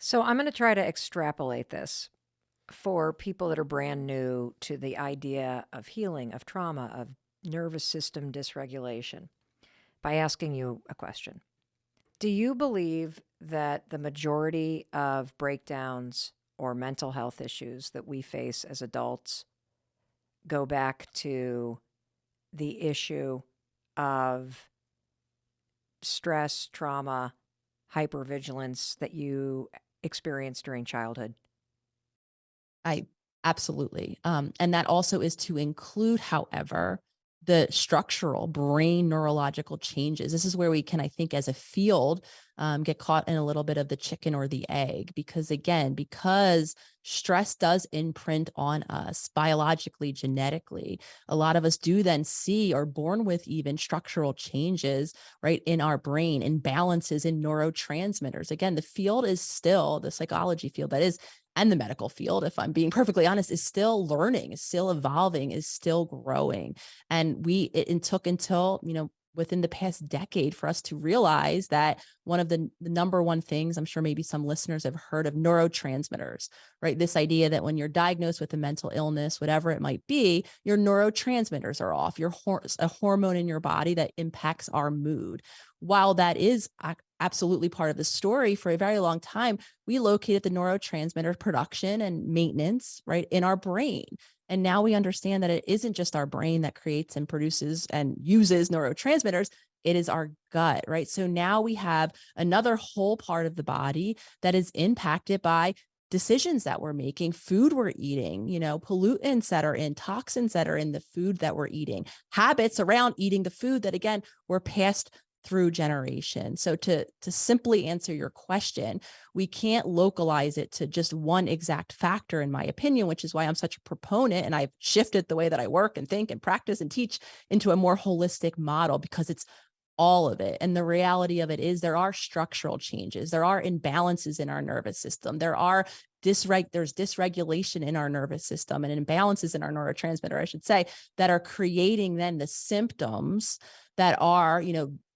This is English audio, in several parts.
So I'm going to try to extrapolate this for people that are brand new to the idea of healing, of trauma, of nervous system dysregulation by asking you a question. Do you believe that the majority of breakdowns or mental health issues that we face as adults go back to the issue of stress, trauma, hypervigilance that you experienced during childhood? I absolutely. And that also is to include, however, the structural brain neurological changes. This is where we can, I think, as a field, get caught in a little bit of the chicken or the egg. Because again, because stress does imprint on us biologically, genetically, a lot of us do then see or born with even structural changes, right, in our brain, imbalances in neurotransmitters. Again, the field is still the psychology field that is and the medical field, if I'm being perfectly honest, is still learning, is still evolving, is still growing. And it took until, within the past decade for us to realize that one of the number one things, I'm sure maybe some listeners have heard of neurotransmitters, right? This idea that when you're diagnosed with a mental illness, whatever it might be, your neurotransmitters are off. A hormone in your body that impacts our mood. While that is absolutely part of the story, for a very long time, we located the neurotransmitter production and maintenance right in our brain. And now we understand that it isn't just our brain that creates and produces and uses neurotransmitters. It is our gut, right? So now we have another whole part of the body that is impacted by decisions that we're making, food we're eating, pollutants that are in, toxins that are in the food that we're eating, habits around eating the food that, again, were passed through generation. So to simply answer your question, we can't localize it to just one exact factor, in my opinion, which is why I'm such a proponent. And I've shifted the way that I work and think and practice and teach into a more holistic model because it's all of it. And the reality of it is there are structural changes. There are imbalances in our nervous system. There's dysregulation in our nervous system and imbalances in our neurotransmitter, I should say, that are creating then the symptoms that are,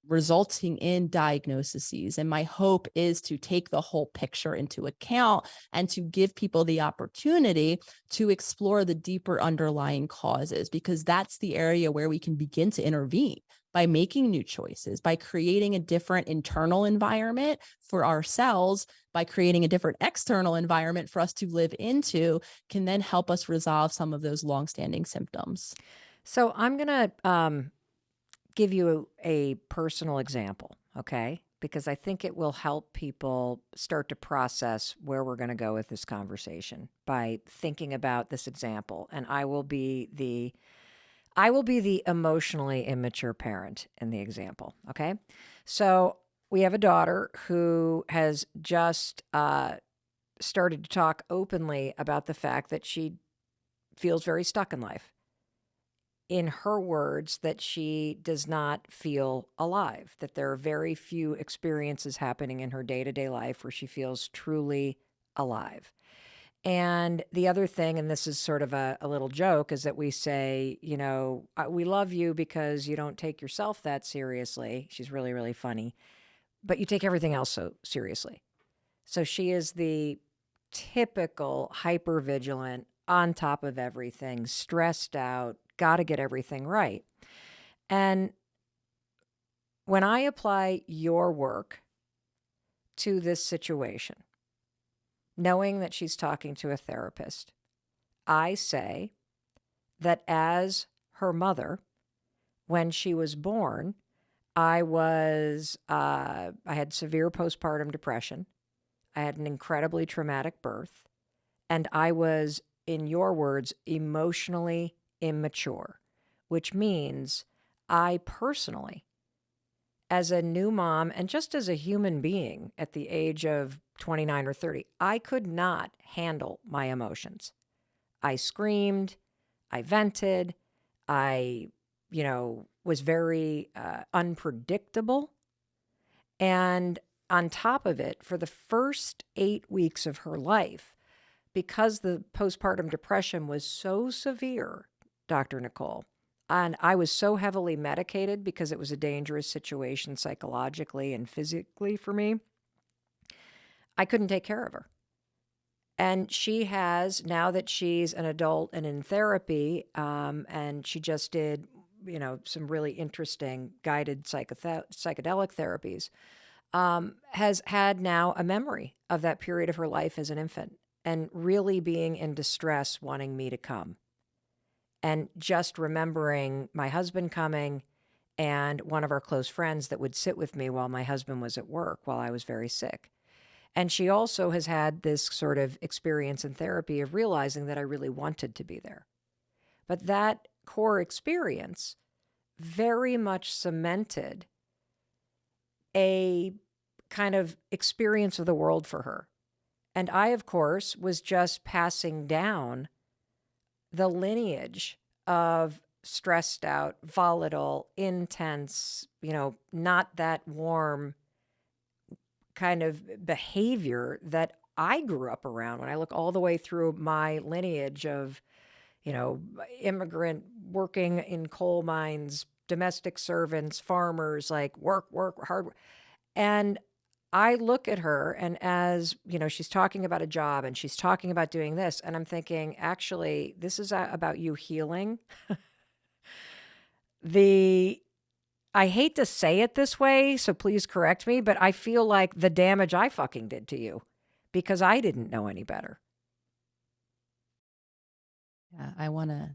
resulting in diagnoses. And my hope is to take the whole picture into account and to give people the opportunity to explore the deeper underlying causes, because that's the area where we can begin to intervene by making new choices, by creating a different internal environment for ourselves, by creating a different external environment for us to live into, can then help us resolve some of those longstanding symptoms. So I'm going to give you a personal example, okay? Because I think it will help people start to process where we're going to go with this conversation by thinking about this example. And I will be the emotionally immature parent in the example, okay? So we have a daughter who has just started to talk openly about the fact that she feels very stuck in life. In her words, that she does not feel alive, that there are very few experiences happening in her day-to-day life where she feels truly alive. And the other thing, and this is sort of a little joke, is that we say, we love you because you don't take yourself that seriously. She's really, really funny, but you take everything else so seriously. So she is the typical hypervigilant, on top of everything, stressed out, got to get everything right. And when I apply your work to this situation, knowing that she's talking to a therapist, I say that as her mother, when she was born, I had severe postpartum depression. I had an incredibly traumatic birth, and I was, in your words, emotionally immature, which means I personally, as a new mom and just as a human being at the age of 29 or 30, I could not handle my emotions. I screamed, I vented, I, was very unpredictable. And on top of it, for the first 8 weeks of her life, because the postpartum depression was so severe, Dr. Nicole, and I was so heavily medicated because it was a dangerous situation psychologically and physically for me, I couldn't take care of her. And she has, now that she's an adult and in therapy, and she just did, some really interesting guided psychedelic therapies, has had now a memory of that period of her life as an infant and really being in distress, wanting me to come. And just remembering my husband coming and one of our close friends that would sit with me while my husband was at work while I was very sick. And she also has had this sort of experience in therapy of realizing that I really wanted to be there. But that core experience very much cemented a kind of experience of the world for her. And I, of course, was just passing down the lineage of stressed out, volatile, intense, not that warm kind of behavior that I grew up around. When I look all the way through my lineage of, immigrant working in coal mines, domestic servants, farmers, like work, hard work. And I look at her, and as, she's talking about a job and she's talking about doing this, and I'm thinking, actually, this is about you healing. the I hate to say it this way, so please correct me, but I feel like the damage I fucking did to you because I didn't know any better. Yeah, I want to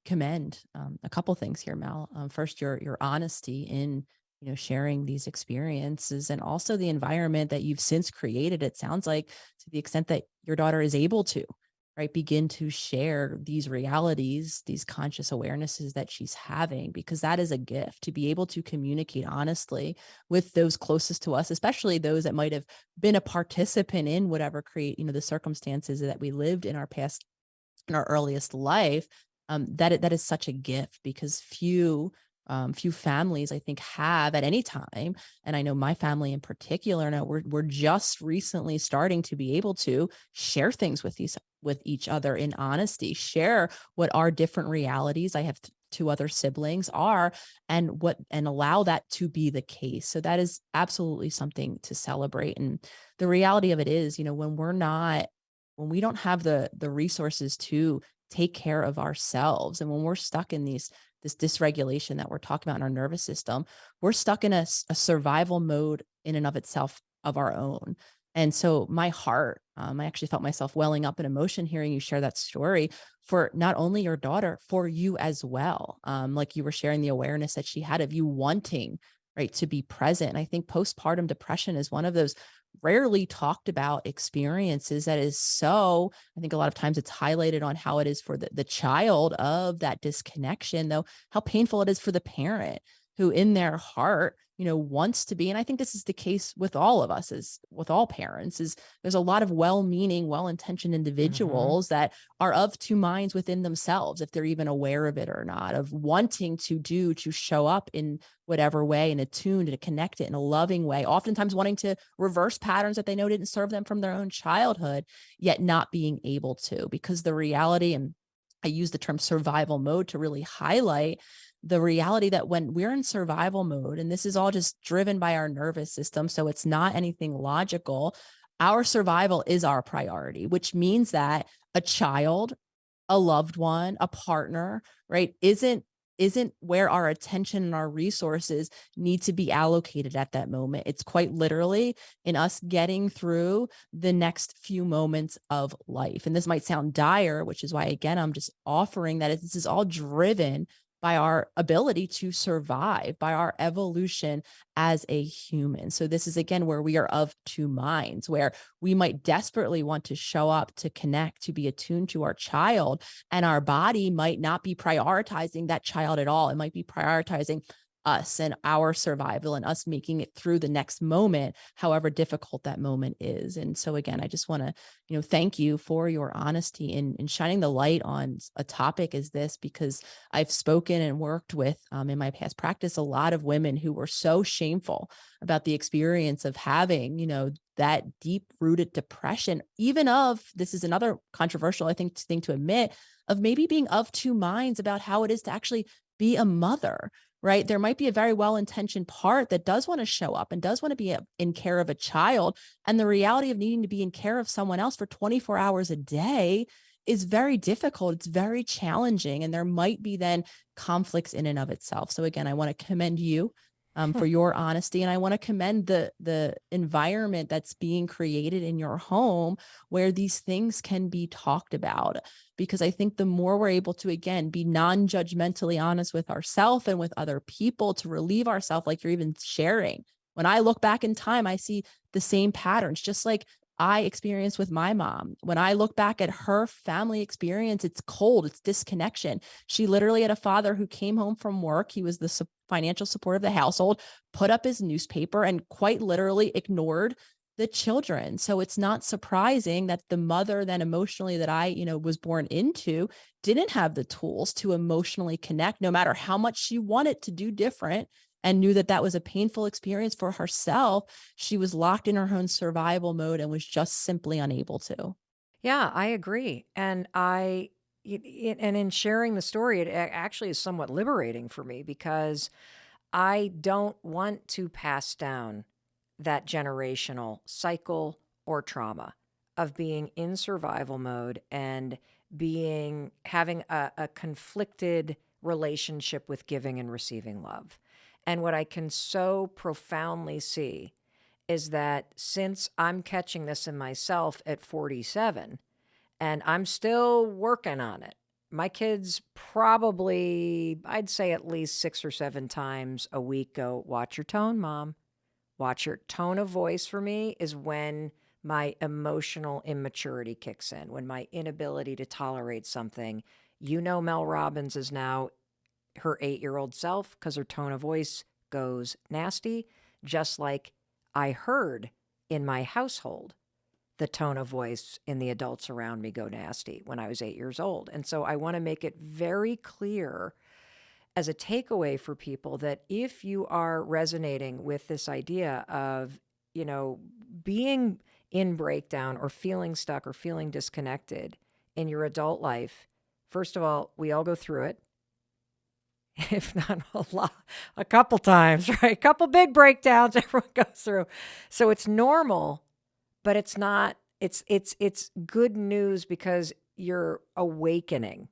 commend a couple things here, Mel. First, your honesty in sharing these experiences, and also the environment that you've since created. It sounds like, to the extent that your daughter is able to, right, begin to share these realities, these conscious awarenesses that she's having, because that is a gift to be able to communicate honestly with those closest to us, especially those that might have been a participant in whatever create the circumstances that we lived in our past, in our earliest life. That is such a gift, because few families, I think, have at any time, and I know my family in particular, now we're just recently starting to be able to share things with each other in honesty, share what our different realities, I have two other siblings, are, and allow that to be the case. So that is absolutely something to celebrate. And the reality of it is, when we don't have the resources to take care of ourselves, and when we're stuck in this dysregulation that we're talking about in our nervous system, we're stuck in a survival mode in and of itself of our own. And so my heart, I actually felt myself welling up in emotion hearing you share that story, for not only your daughter, for you as well. Like you were sharing the awareness that she had of you wanting, right, to be present. And I think postpartum depression is one of those rarely talked about experiences that is so, I think a lot of times it's highlighted on how it is for the child of that disconnection, though how painful it is for the parent who in their heart wants to be. And I think this is the case with all of us, as with all parents, is there's a lot of well-meaning, well-intentioned Mm-hmm. individuals that are of two minds within themselves, if they're even aware of it or not, of wanting to show up in whatever way, in a tuned and connected in a loving way, oftentimes wanting to reverse patterns that they know didn't serve them from their own childhood, yet not being able to, because the reality, and I use the term survival mode to really highlight the reality that when we're in survival mode, and this is all just driven by our nervous system, so it's not anything logical, our survival is our priority, which means that a child, a loved one, a partner, right, isn't where our attention and our resources need to be allocated at that moment. It's quite literally in us getting through the next few moments of life. And this might sound dire, which is why, again, I'm just offering that this is all driven by our ability to survive, by our evolution as a human. So this is, again, where we are of two minds, where we might desperately want to show up, to connect, to be attuned to our child, and our body might not be prioritizing that child at all. It might be prioritizing us and our survival and us making it through the next moment, however difficult that moment is. And so again, I just want to, thank you for your honesty in shining the light on a topic as this, because I've spoken and worked with, in my past practice, a lot of women who were so shameful about the experience of having, that deep rooted depression, even of, this is another controversial, I think, thing to admit, of maybe being of two minds about how it is to actually be a mother, right? There might be a very well-intentioned part that does want to show up and does want to be in care of a child. And the reality of needing to be in care of someone else for 24 hours a day is very difficult. It's very challenging. And there might be then conflicts in and of itself. So again, I want to commend you for your honesty. And I want to commend the environment that's being created in your home where these things can be talked about. Because I think the more we're able to, again, be non-judgmentally honest with ourselves and with other people to relieve ourselves, like you're even sharing. When I look back in time, I see the same patterns, just like I experienced with my mom. When I look back at her family experience, it's cold, it's disconnection. She literally had a father who came home from work. He was the financial support of the household, put up his newspaper, and quite literally ignored the children. So it's not surprising that the mother then emotionally that I, was born into didn't have the tools to emotionally connect, no matter how much she wanted to do different and knew that that was a painful experience for herself. She was locked in her own survival mode and was just simply unable to. Yeah, I agree. And in sharing the story, it actually is somewhat liberating for me because I don't want to pass down that generational cycle or trauma of being in survival mode and having a conflicted relationship with giving and receiving love. And what I can so profoundly see is that since I'm catching this in myself at 47 and I'm still working on it, my kids probably, I'd say at least 6 or 7 times a week go, "Watch your tone, mom. Watch your tone of voice." For me is when my emotional immaturity kicks in, when my inability to tolerate something. Mel Robbins is now her 8-year-old self because her tone of voice goes nasty, just like I heard in my household the tone of voice in the adults around me go nasty when I was 8 years old. And so I want to make it very clear as a takeaway for people that if you are resonating with this idea of, being in breakdown or feeling stuck or feeling disconnected in your adult life, first of all, we all go through it. If not a lot, a couple times, right? A couple big breakdowns everyone goes through. So it's normal, but it's not, it's good news because you're awakening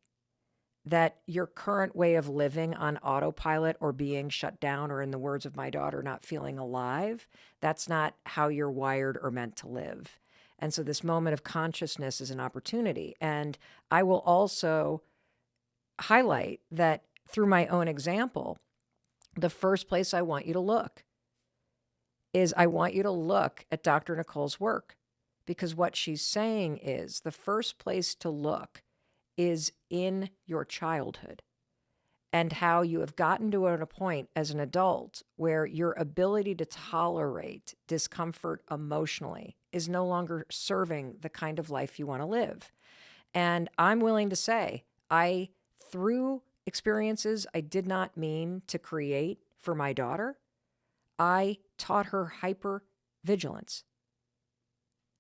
that your current way of living on autopilot or being shut down, or in the words of my daughter, not feeling alive, that's not how you're wired or meant to live. And so this moment of consciousness is an opportunity. And I will also highlight that through my own example, the first place I want you to look is I want you to look at Dr. Nicole's work, because what she's saying is the first place to look is in your childhood and how you have gotten to a point as an adult where your ability to tolerate discomfort emotionally is no longer serving the kind of life you want to live. And I'm willing to say, through experiences I did not mean to create for my daughter, I taught her hyper vigilance.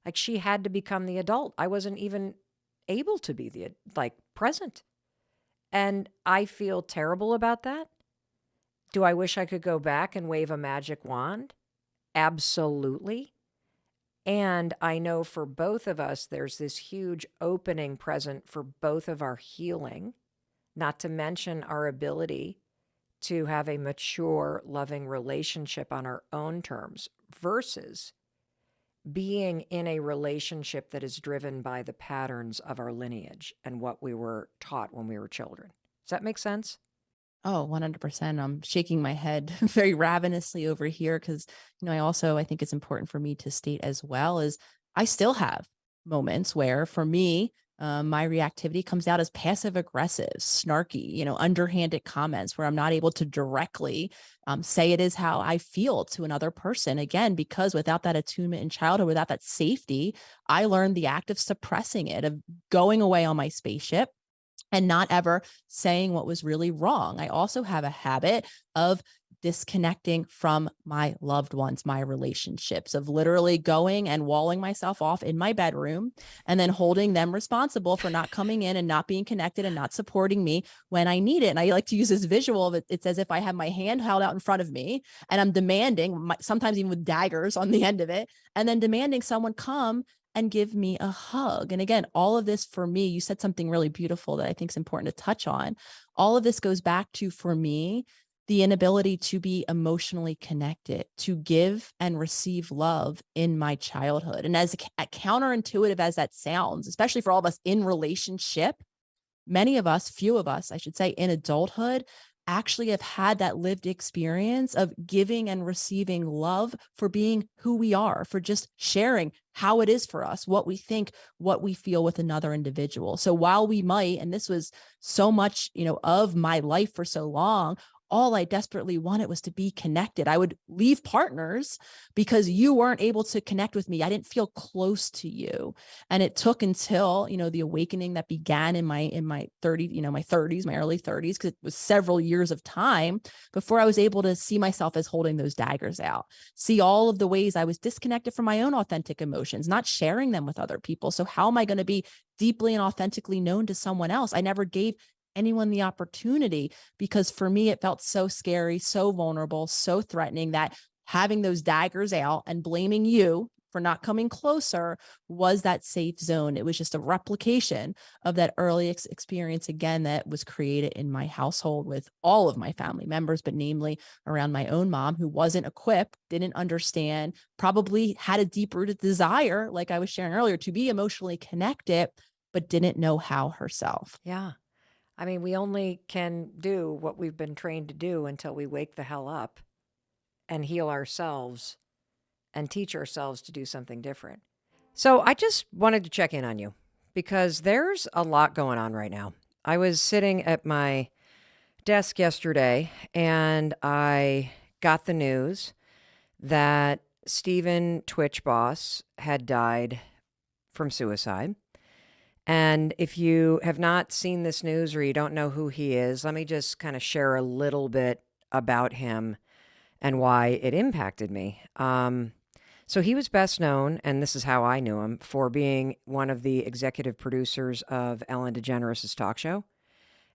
Like she had to become the adult. I wasn't even able to be present. And I feel terrible about that. Do I wish I could go back and wave a magic wand? Absolutely. And I know for both of us, there's this huge opening present for both of our healing, not to mention our ability to have a mature, loving relationship on our own terms versus being in a relationship that is driven by the patterns of our lineage and what we were taught when we were children. Does that make sense? Oh, 100%. I'm shaking my head very ravenously over here because, I think it's important for me to state as well is I still have moments where for me, my reactivity comes out as passive aggressive, snarky, underhanded comments where I'm not able to directly say it is how I feel to another person. Again, because without that attunement in childhood, without that safety, I learned the act of suppressing it, of going away on my spaceship, and not ever saying what was really wrong. I also have a habit of disconnecting from my loved ones, my relationships, of literally going and walling myself off in my bedroom and then holding them responsible for not coming in and not being connected and not supporting me when I need it. And I like to use this visual of it. It's as if I have my hand held out in front of me and I'm demanding, sometimes even with daggers on the end of it, and then demanding someone come and give me a hug. And again, all of this for me, you said something really beautiful that I think is important to touch on. All of this goes back to, for me, the inability to be emotionally connected, to give and receive love in my childhood. And as counterintuitive as that sounds, especially for all of us in relationship, many of us, few of us, I should say, in adulthood, actually have had that lived experience of giving and receiving love for being who we are, for just sharing how it is for us, what we think, what we feel with another individual. So while we might, and this was so much, of my life for so long, all I desperately wanted was to be connected. I would leave partners because you weren't able to connect with me. I didn't feel close to you. And it took until, the awakening that began in my 30, my 30s, my early 30s, because it was several years of time before I was able to see myself as holding those daggers out, see all of the ways I was disconnected from my own authentic emotions, not sharing them with other people. So how am I going to be deeply and authentically known to someone else? I never gave anyone the opportunity, because for me, it felt so scary, so vulnerable, so threatening, that having those daggers out and blaming you for not coming closer was that safe zone. It was just a replication of that early experience, again, that was created in my household with all of my family members, but namely around my own mom, who wasn't equipped, didn't understand, probably had a deep rooted desire, like I was sharing earlier, to be emotionally connected, but didn't know how herself. Yeah. I mean, we only can do what we've been trained to do until we wake the hell up and heal ourselves and teach ourselves to do something different. So I just wanted to check in on you because there's a lot going on right now. I was sitting at my desk yesterday and I got the news that Stephen Twitch Boss had died from suicide. And if you have not seen this news or you don't know who he is, let me just kind of share a little bit about him and why it impacted me. So he was best known, and this is how I knew him, for being one of the executive producers of Ellen DeGeneres' talk show.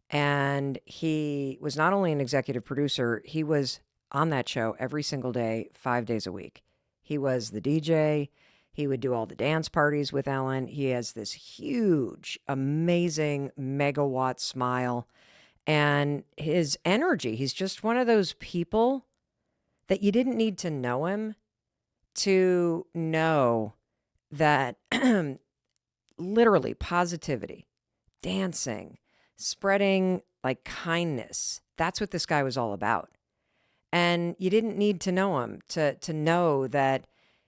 And he was not only an executive producer, he was on that show every single day, 5 days a week. He was the DJ. He would do all the dance parties with Ellen. He has this huge, amazing megawatt smile. And his energy, he's just one of those people that you didn't need to know him to know that literally positivity, dancing, spreading like kindness. That's what this guy was all about. And you didn't need to know him to know that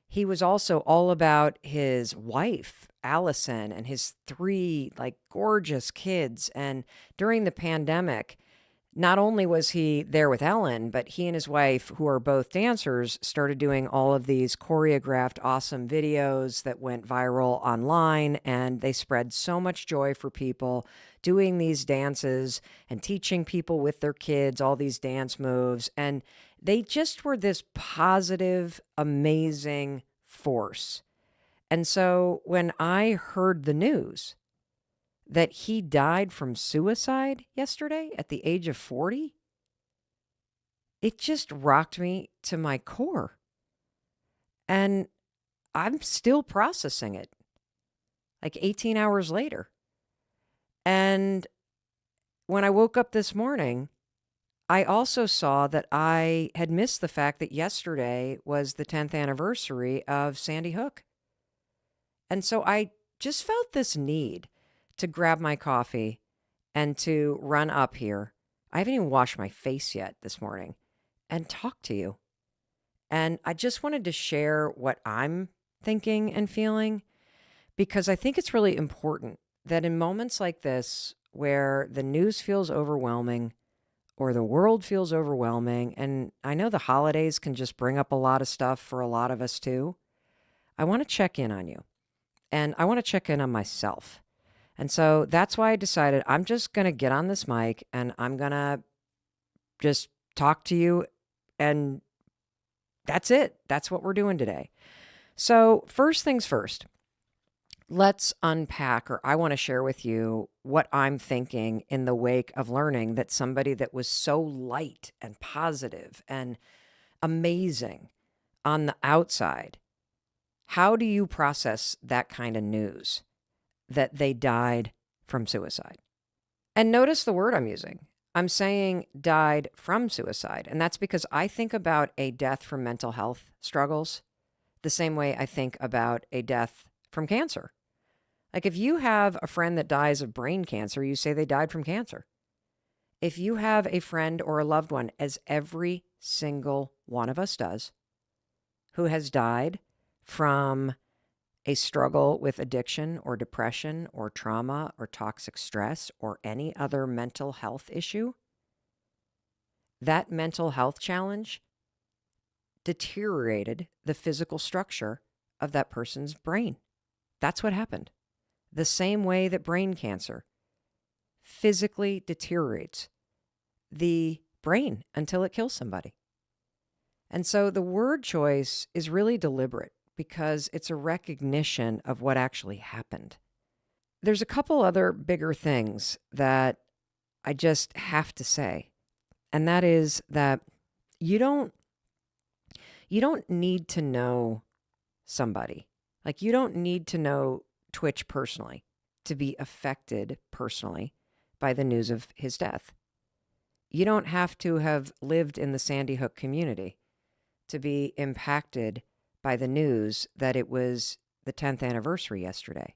he was also all about his wife, Allison, and his three like gorgeous kids. And during the pandemic, not only was he there with Ellen, but he and his wife, who are both dancers, started doing all of these choreographed, awesome videos that went viral online. And they spread so much joy for people doing these dances and teaching people with their kids all these dance moves. And they just were this positive, amazing force. And so when I heard the news that he died from suicide yesterday at the age of 40, it just rocked me to my core. And I'm still processing it like 18 hours later. And when I woke up this morning, I also saw that I had missed the fact that yesterday was the 10th anniversary of Sandy Hook. And so I just felt this need to grab my coffee and to run up here. I haven't even washed my face yet this morning and talk to you. And I just wanted to share what I'm thinking and feeling, because I think it's really important that in moments like this, where the news feels overwhelming or the world feels overwhelming, and I know the holidays can just bring up a lot of stuff for a lot of us too, I want to check in on you. And I want to check in on myself. And so that's why I decided I'm just going to get on this mic and I'm going to just talk to you. And that's it. That's what we're doing today. So, first things first, let's unpack, or I want to share with you what I'm thinking in the wake of learning that somebody that was so light and positive and amazing on the outside, how do you process that kind of news that they died from suicide? And notice the word I'm using. I'm saying died from suicide. And that's because I think about a death from mental health struggles the same way I think about a death from cancer. Like if you have a friend that dies of brain cancer, you say they died from cancer. If you have a friend or a loved one, as every single one of us does, who has died from a struggle with addiction or depression or trauma or toxic stress or any other mental health issue, that mental health challenge deteriorated the physical structure of that person's brain. That's what happened. The same way that brain cancer physically deteriorates the brain until it kills somebody. And so the word choice is really deliberate because it's a recognition of what actually happened. There's a couple other bigger things that I just have to say, and that is that you don't need to know somebody. Like you don't need to know Twitch personally to be affected personally by the news of his death. You don't have to have lived in the Sandy Hook community to be impacted by the news that it was the 10th anniversary yesterday.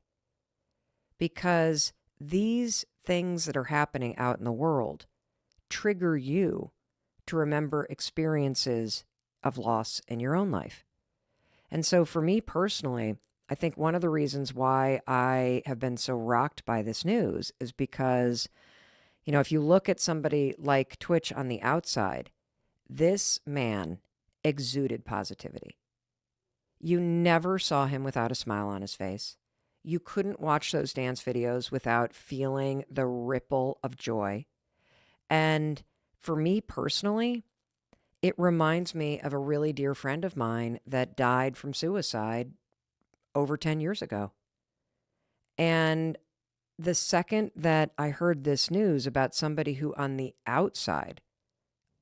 Because these things that are happening out in the world trigger you to remember experiences of loss in your own life. And so for me personally, I think one of the reasons why I have been so rocked by this news is because, you know, if you look at somebody like Twitch on the outside, this man exuded positivity. You never saw him without a smile on his face. You couldn't watch those dance videos without feeling the ripple of joy. And for me personally, it reminds me of a really dear friend of mine that died from suicide over 10 years ago. And the second that I heard this news about somebody who on the outside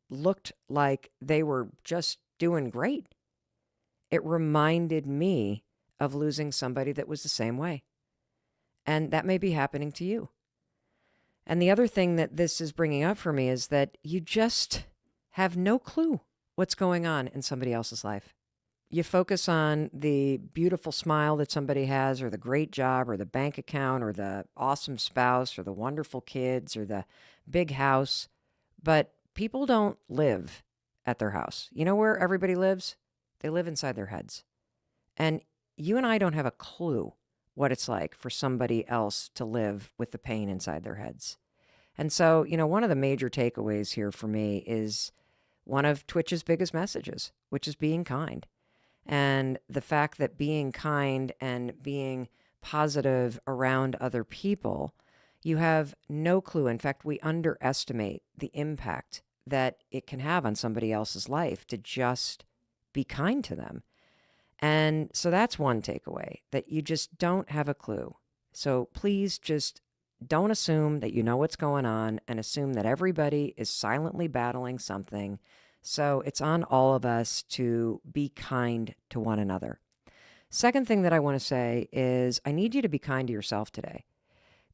looked like they were just doing great, it reminded me of losing somebody that was the same way. And that may be happening to you. And the other thing that this is bringing up for me is that you just have no clue what's going on in somebody else's life. You focus on the beautiful smile that somebody has, or the great job, or the bank account, or the awesome spouse, or the wonderful kids, or the big house. But people don't live at their house. You know where everybody lives? They live inside their heads. And you and I don't have a clue what it's like for somebody else to live with the pain inside their heads. And so, you know, one of the major takeaways here for me is one of Twitch's biggest messages, which is being kind. And the fact that being kind and being positive around other people, you have no clue. In fact, we underestimate the impact that it can have on somebody else's life to just be kind to them. And so that's one takeaway, that you just don't have a clue. So please just don't assume that you know what's going on and assume that everybody is silently battling something. So it's on all of us to be kind to one another. Second thing that I want to say is I need you to be kind to yourself today,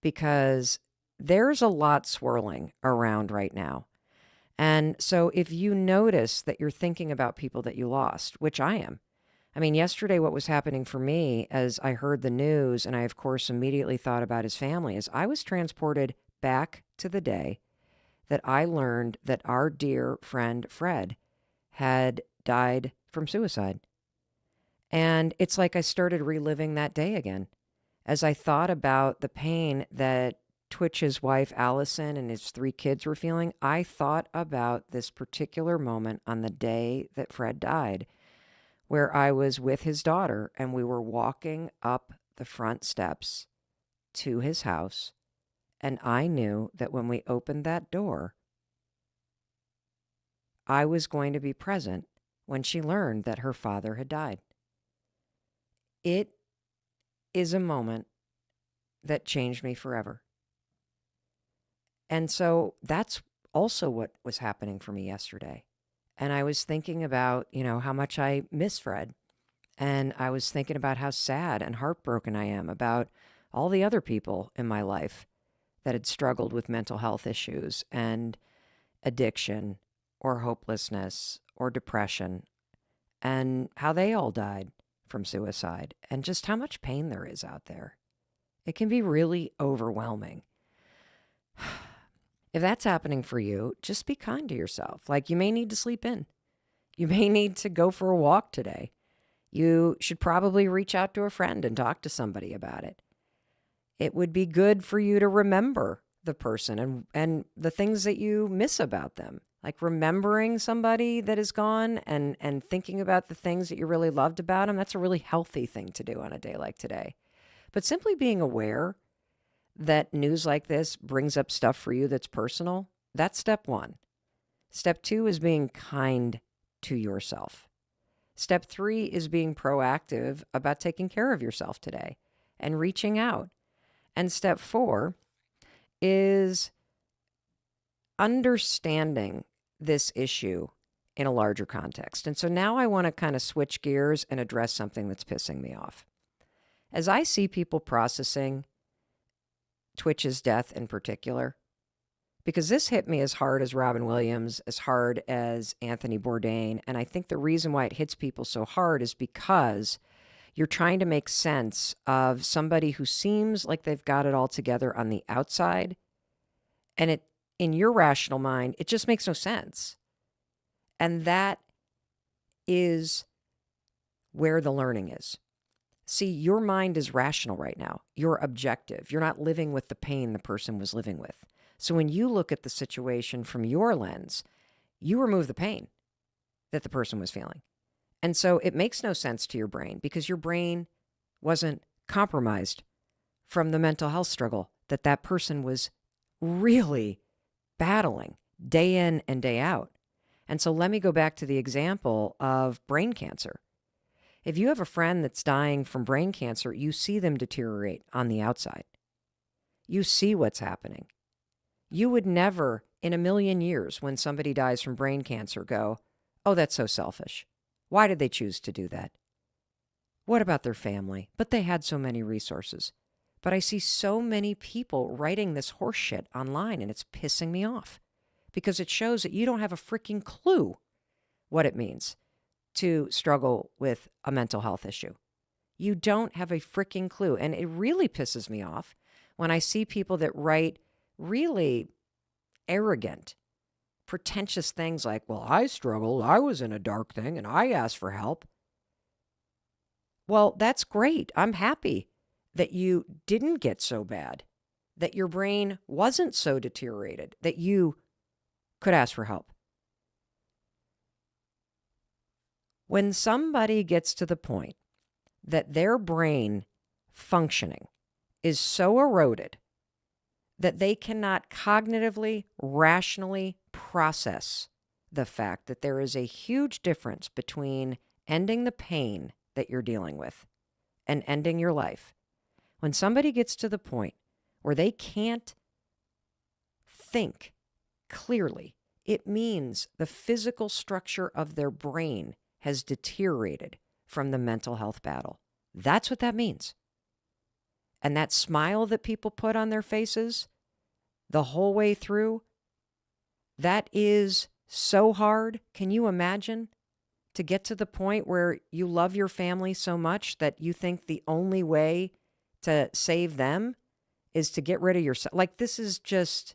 because there's a lot swirling around right now. And so if you notice that you're thinking about people that you lost, which I am. I mean, yesterday, what was happening for me as I heard the news, and I, of course, immediately thought about his family, is I was transported back to the day that I learned that our dear friend Fred had died from suicide. And it's like I started reliving that day again. As I thought about the pain that Twitch's wife, Allison, and his 3 kids were feeling, I thought about this particular moment on the day that Fred died, where I was with his daughter and we were walking up the front steps to his house, and I knew that when we opened that door, I was going to be present when she learned that her father had died. It is a moment that changed me forever. And so that's also what was happening for me yesterday. And I was thinking about, how much I miss Fred. And I was thinking about how sad and heartbroken I am about all the other people in my life that had struggled with mental health issues and addiction or hopelessness or depression, and how they all died from suicide, and just how much pain there is out there. It can be really overwhelming. If that's happening for you, just be kind to yourself. Like, you may need to sleep in. You may need to go for a walk today. You should probably reach out to a friend and talk to somebody about it. It would be good for you to remember the person and the things that you miss about them. Like remembering somebody that is gone and thinking about the things that you really loved about them. That's a really healthy thing to do on a day like today. But simply being aware that news like this brings up stuff for you that's personal, that's step one. Step two is being kind to yourself. Step three is being proactive about taking care of yourself today and reaching out. And step four is understanding this issue in a larger context. And so now I want to kind of switch gears and address something that's pissing me off. As I see people processing Twitch's death in particular, because this hit me as hard as Robin Williams, as hard as Anthony Bourdain. And I think the reason why it hits people so hard is because you're trying to make sense of somebody who seems like they've got it all together on the outside. And it, in your rational mind, it just makes no sense. And that is where the learning is. See, your mind is rational right now. You're objective. You're not living with the pain the person was living with. So when you look at the situation from your lens, you remove the pain that the person was feeling. And so it makes no sense to your brain because your brain wasn't compromised from the mental health struggle that person was really battling day in and day out. And so let me go back to the example of brain cancer. If you have a friend that's dying from brain cancer, you see them deteriorate on the outside. You see what's happening. You would never, in a million years, when somebody dies from brain cancer, go, oh, that's so selfish. Why did they choose to do that? What about their family? But they had so many resources. But I see so many people writing this horse shit online, and it's pissing me off because it shows that you don't have a freaking clue what it means to struggle with a mental health issue. You don't have a freaking clue. And it really pisses me off when I see people that write really arrogant, pretentious things like, well, I struggled, I was in a dark thing, and I asked for help. Well, that's great. I'm happy that you didn't get so bad, that your brain wasn't so deteriorated, that you could ask for help. When somebody gets to the point that their brain functioning is so eroded that they cannot cognitively, rationally process the fact that there is a huge difference between ending the pain that you're dealing with and ending your life. When somebody gets to the point where they can't think clearly, it means the physical structure of their brain has deteriorated from the mental health battle. That's what that means. And that smile that people put on their faces the whole way through, that is so hard. Can you imagine to get to the point where you love your family so much that you think the only way to save them is to get rid of yourself? Like, this is just,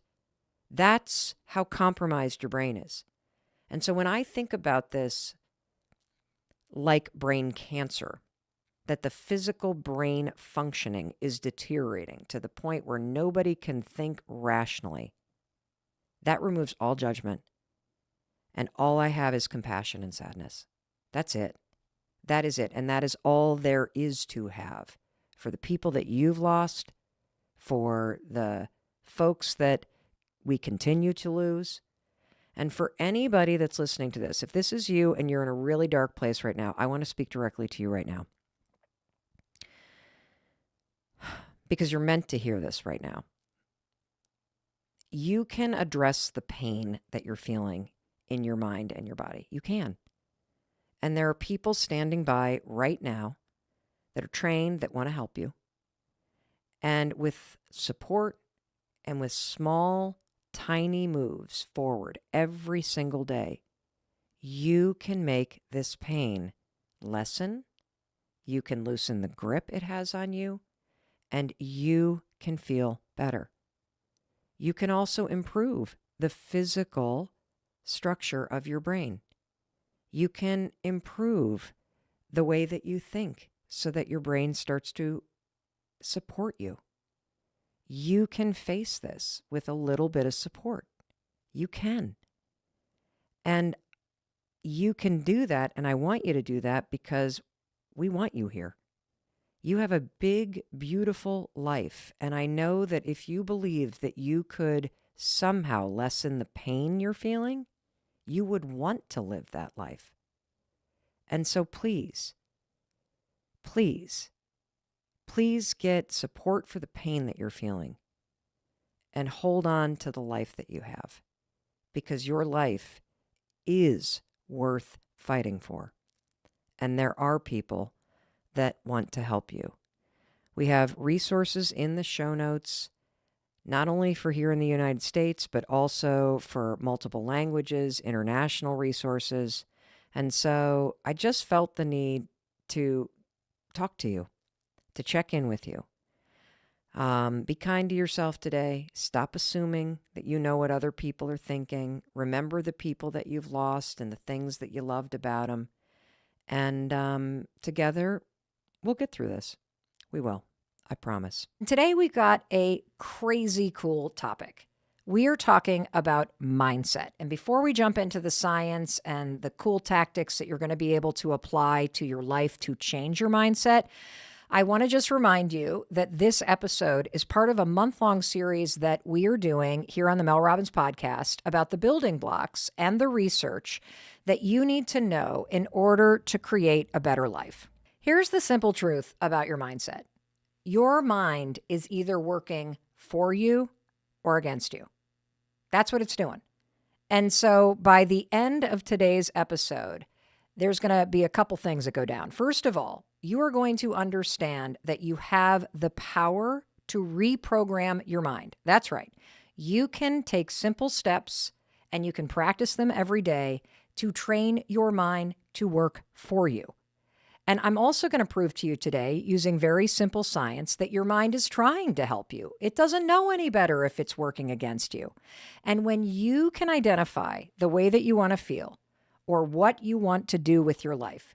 that's how compromised your brain is. And so when I think about this, like brain cancer, that the physical brain functioning is deteriorating to the point where nobody can think rationally, that removes all judgment. And all I have is compassion and sadness. That's it. That is it. And that is all there is to have for the people that you've lost, for the folks that we continue to lose. And for anybody that's listening to this, if this is you and you're in a really dark place right now, I want to speak directly to you right now. Because you're meant to hear this right now. You can address the pain that you're feeling in your mind and your body. You can. And there are people standing by right now that are trained, that want to help you. And with support and with small, tiny moves forward every single day, you can make this pain lessen. You can loosen the grip it has on you, and you can feel better. You can also improve the physical structure of your brain. You can improve the way that you think so that your brain starts to support you. You can face this with a little bit of support. You can. And you can do that, and I want you to do that because we want you here. You have a big, beautiful life, and I know that if you believed that you could somehow lessen the pain you're feeling, you would want to live that life. And so please, please, please get support for the pain that you're feeling and hold on to the life that you have, because your life is worth fighting for. And there are people that want to help you. We have resources in the show notes, not only for here in the United States, but also for multiple languages, international resources. And so I just felt the need to talk to you, to check in with you. Be kind to yourself today. Stop assuming that you know what other people are thinking. Remember the people that you've lost and the things that you loved about them. And together, we'll get through this. We will. I promise. Today, we've got a crazy cool topic. We are talking about mindset. And before we jump into the science and the cool tactics that you're going to be able to apply to your life to change your mindset, I want to just remind you that this episode is part of a month-long series that we are doing here on the Mel Robbins podcast about the building blocks and the research that you need to know in order to create a better life. Here's the simple truth about your mindset. Your mind is either working for you or against you. That's what it's doing. And so by the end of today's episode, there's going to be a couple things that go down. First of all, you are going to understand that you have the power to reprogram your mind. That's right. You can take simple steps and you can practice them every day to train your mind to work for you. And I'm also going to prove to you today, using very simple science, that your mind is trying to help you. It doesn't know any better if it's working against you. And when you can identify the way that you want to feel or what you want to do with your life,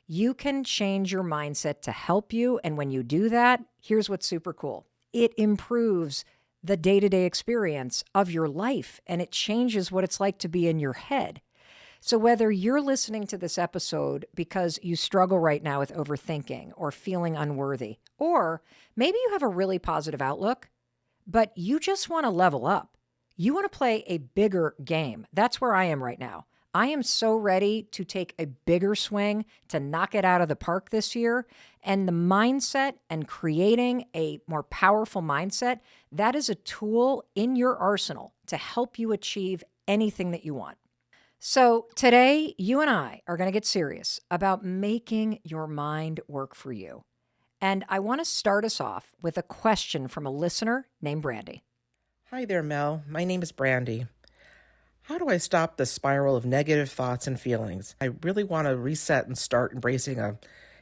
you can change your mindset to help you. And when you do that, here's what's super cool. It improves the day-to-day experience of your life, and it changes what it's like to be in your head. So whether you're listening to this episode because you struggle right now with overthinking or feeling unworthy, or maybe you have a really positive outlook, but you just want to level up. You want to play a bigger game. That's where I am right now. I am so ready to take a bigger swing to knock it out of the park this year. And the mindset and creating a more powerful mindset, that is a tool in your arsenal to help you achieve anything that you want. So today, you and I are going to get serious about making your mind work for you. And I want to start us off with a question from a listener named Brandy. Hi there, Mel. My name is Brandy. How do I stop the spiral of negative thoughts and feelings? I really want to reset and start embracing a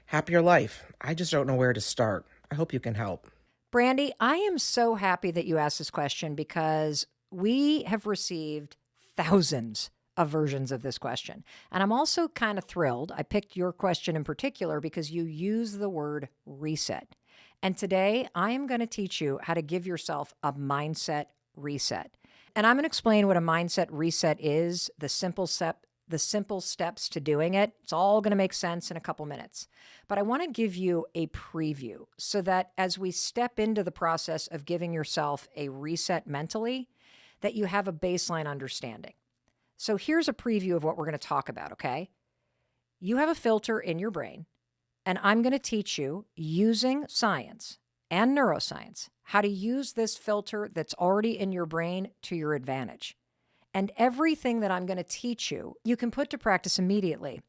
happier life. I just don't know where to start. I hope you can help. Brandy, I am so happy that you asked this question because we have received thousands of versions of this question. And I'm also kind of thrilled. I picked your question in particular because you use the word reset. And today I am going to teach you how to give yourself a mindset reset. And I'm going to explain what a mindset reset is, the simple the simple steps to doing it. It's all going to make sense in a couple minutes. But I want to give you a preview so that as we step into the process of giving yourself a reset mentally, that you have a baseline understanding. So here's a preview of what we're going to talk about, okay? You have a filter in your brain, and I'm going to teach you using science and neuroscience how to use this filter that's already in your brain to your advantage. And everything that I'm going to teach you, you can put to practice immediately.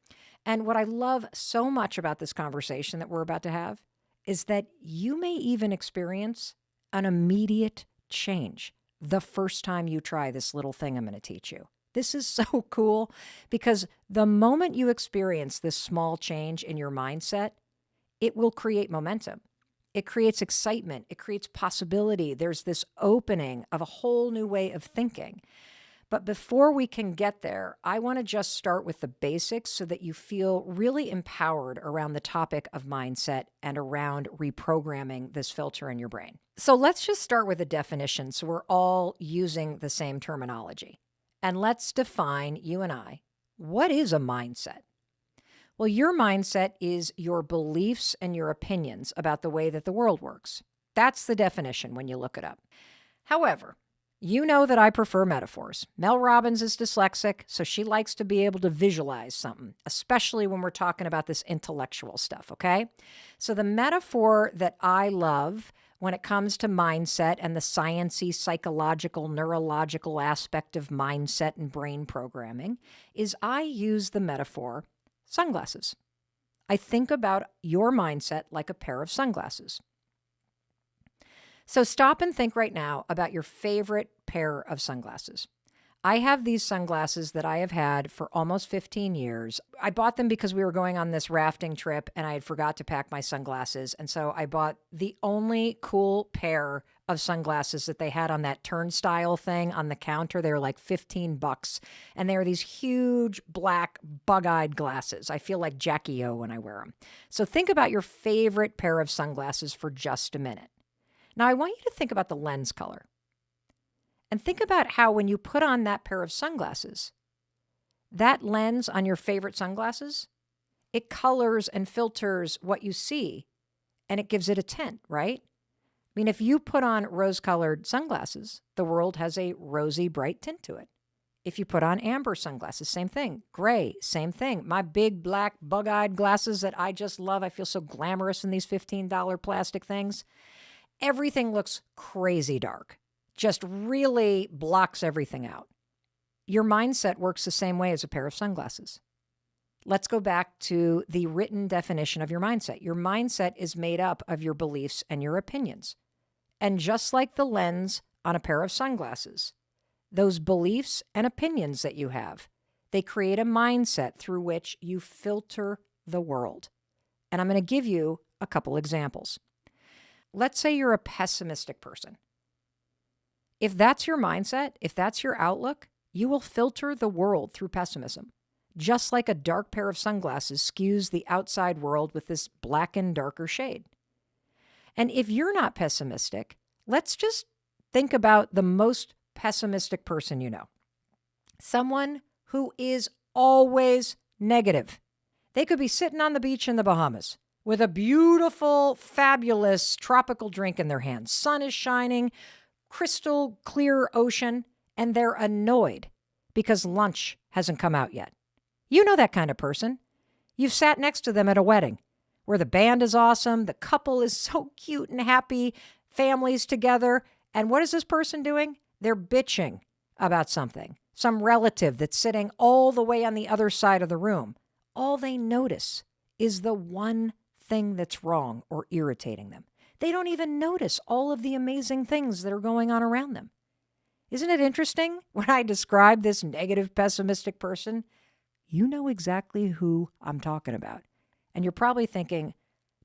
And what I love so much about this conversation that we're about to have is that you may even experience an immediate change the first time you try this little thing I'm going to teach you. This is so cool because the moment you experience this small change in your mindset, it will create momentum. It creates excitement. It creates possibility. There's this opening of a whole new way of thinking. But before we can get there, I want to just start with the basics so that you feel really empowered around the topic of mindset and around reprogramming this filter in your brain. So let's just start with a definition so we're all using the same terminology. And let's define, you and I, what is a mindset? Well, your mindset is your beliefs and your opinions about the way that the world works. That's the definition when you look it up. However, you know that I prefer metaphors. Mel Robbins is dyslexic, so she likes to be able to visualize something, especially when we're talking about this intellectual stuff, okay? So the metaphor that I love when it comes to mindset and the sciencey, psychological, neurological aspect of mindset and brain programming is I use the metaphor sunglasses. I think about your mindset like a pair of sunglasses. So stop and think right now about your favorite pair of sunglasses. I have these sunglasses that I have had for almost 15 years. I bought them because we were going on this rafting trip and I had forgot to pack my sunglasses. And so I bought the only cool pair of sunglasses that they had on that turnstile thing on the counter. They were like $15. And they were these huge black bug-eyed glasses. I feel like Jackie O when I wear them. So think about your favorite pair of sunglasses for just a minute. Now, I want you to think about the lens color. And think about how when you put on that pair of sunglasses, that lens on your favorite sunglasses, it colors and filters what you see, and it gives it a tint, right? I mean, if you put on rose-colored sunglasses, the world has a rosy, bright tint to it. If you put on amber sunglasses, same thing. Gray, same thing. My big, black, bug-eyed glasses that I just love. I feel so glamorous in these $15 plastic things. Everything looks crazy dark, just really blocks everything out. Your mindset works the same way as a pair of sunglasses. Let's go back to the written definition of your mindset. Your mindset is made up of your beliefs and your opinions. And just like the lens on a pair of sunglasses, those beliefs and opinions that you have, they create a mindset through which you filter the world. And I'm going to give you a couple examples. Let's say you're a pessimistic person. If that's your mindset, if that's your outlook, you will filter the world through pessimism, just like a dark pair of sunglasses skews the outside world with this blackened, darker shade. And if you're not pessimistic, let's just think about the most pessimistic person you know. Someone who is always negative. They could be sitting on the beach in the Bahamas with a beautiful, fabulous tropical drink in their hands. Sun is shining, crystal clear ocean, and they're annoyed because lunch hasn't come out yet. You know that kind of person. You've sat next to them at a wedding where the band is awesome, the couple is so cute and happy, families together, and what is this person doing? They're bitching about something, some relative that's sitting all the way on the other side of the room. All they notice is the one thing that's wrong or irritating them. They don't even notice all of the amazing things that are going on around them. Isn't it interesting when I describe this negative, pessimistic person? You know exactly who I'm talking about. And you're probably thinking,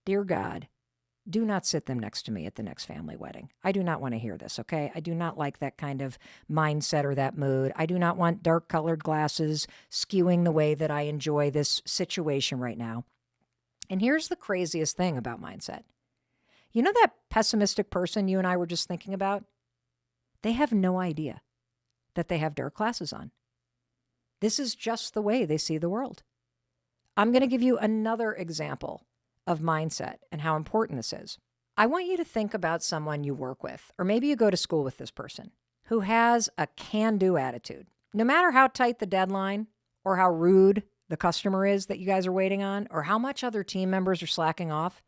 dear God, do not sit them next to me at the next family wedding. I do not want to hear this, okay? I do not like that kind of mindset or that mood. I do not want dark-colored glasses skewing the way that I enjoy this situation right now. And here's the craziest thing about mindset. You know that pessimistic person you and I were just thinking about? They have no idea that they have dark glasses on. This is just the way they see the world. I'm going to give you another example of mindset and how important this is. I want you to think about someone you work with, or maybe you go to school with this person, who has a can-do attitude. No matter how tight the deadline or how rude the customer is that you guys are waiting on, or how much other team members are slacking off,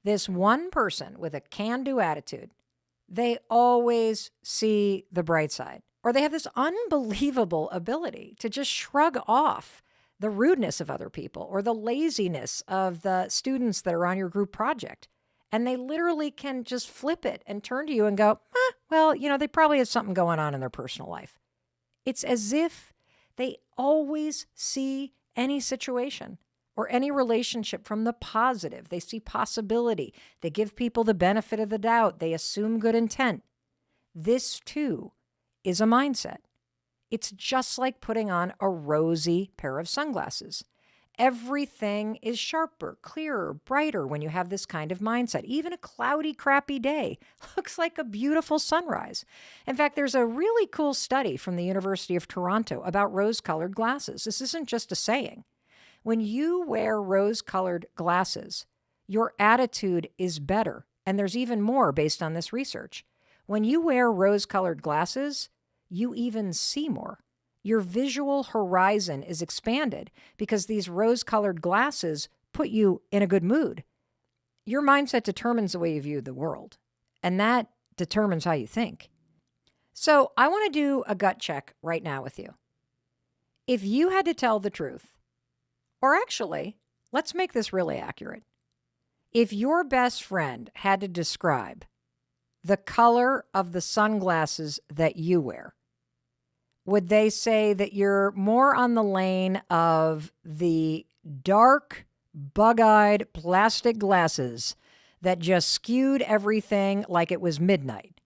this one person with a can-do attitude, they always see the bright side, or they have this unbelievable ability to just shrug off the rudeness of other people or the laziness of the students that are on your group project. And they literally can just flip it and turn to you and go, well, they probably have something going on in their personal life. It's as if they always see any situation or any relationship from the positive. They see possibility. They give people the benefit of the doubt. They assume good intent. This too is a mindset. It's just like putting on a rosy pair of sunglasses. Everything is sharper, clearer, brighter when you have this kind of mindset. Even a cloudy, crappy day looks like a beautiful sunrise. In fact, there's a really cool study from the University of Toronto about rose-colored glasses. This isn't just a saying. When you wear rose-colored glasses, your attitude is better. And there's even more based on this research. When you wear rose-colored glasses, you even see more. Your visual horizon is expanded because these rose-colored glasses put you in a good mood. Your mindset determines the way you view the world, and that determines how you think. So I want to do a gut check right now with you. If you had to tell the truth, or actually, let's make this really accurate. If your best friend had to describe the color of the sunglasses that you wear, would they say that you're more on the lane of the dark, bug-eyed plastic glasses that just skewed everything like it was midnight?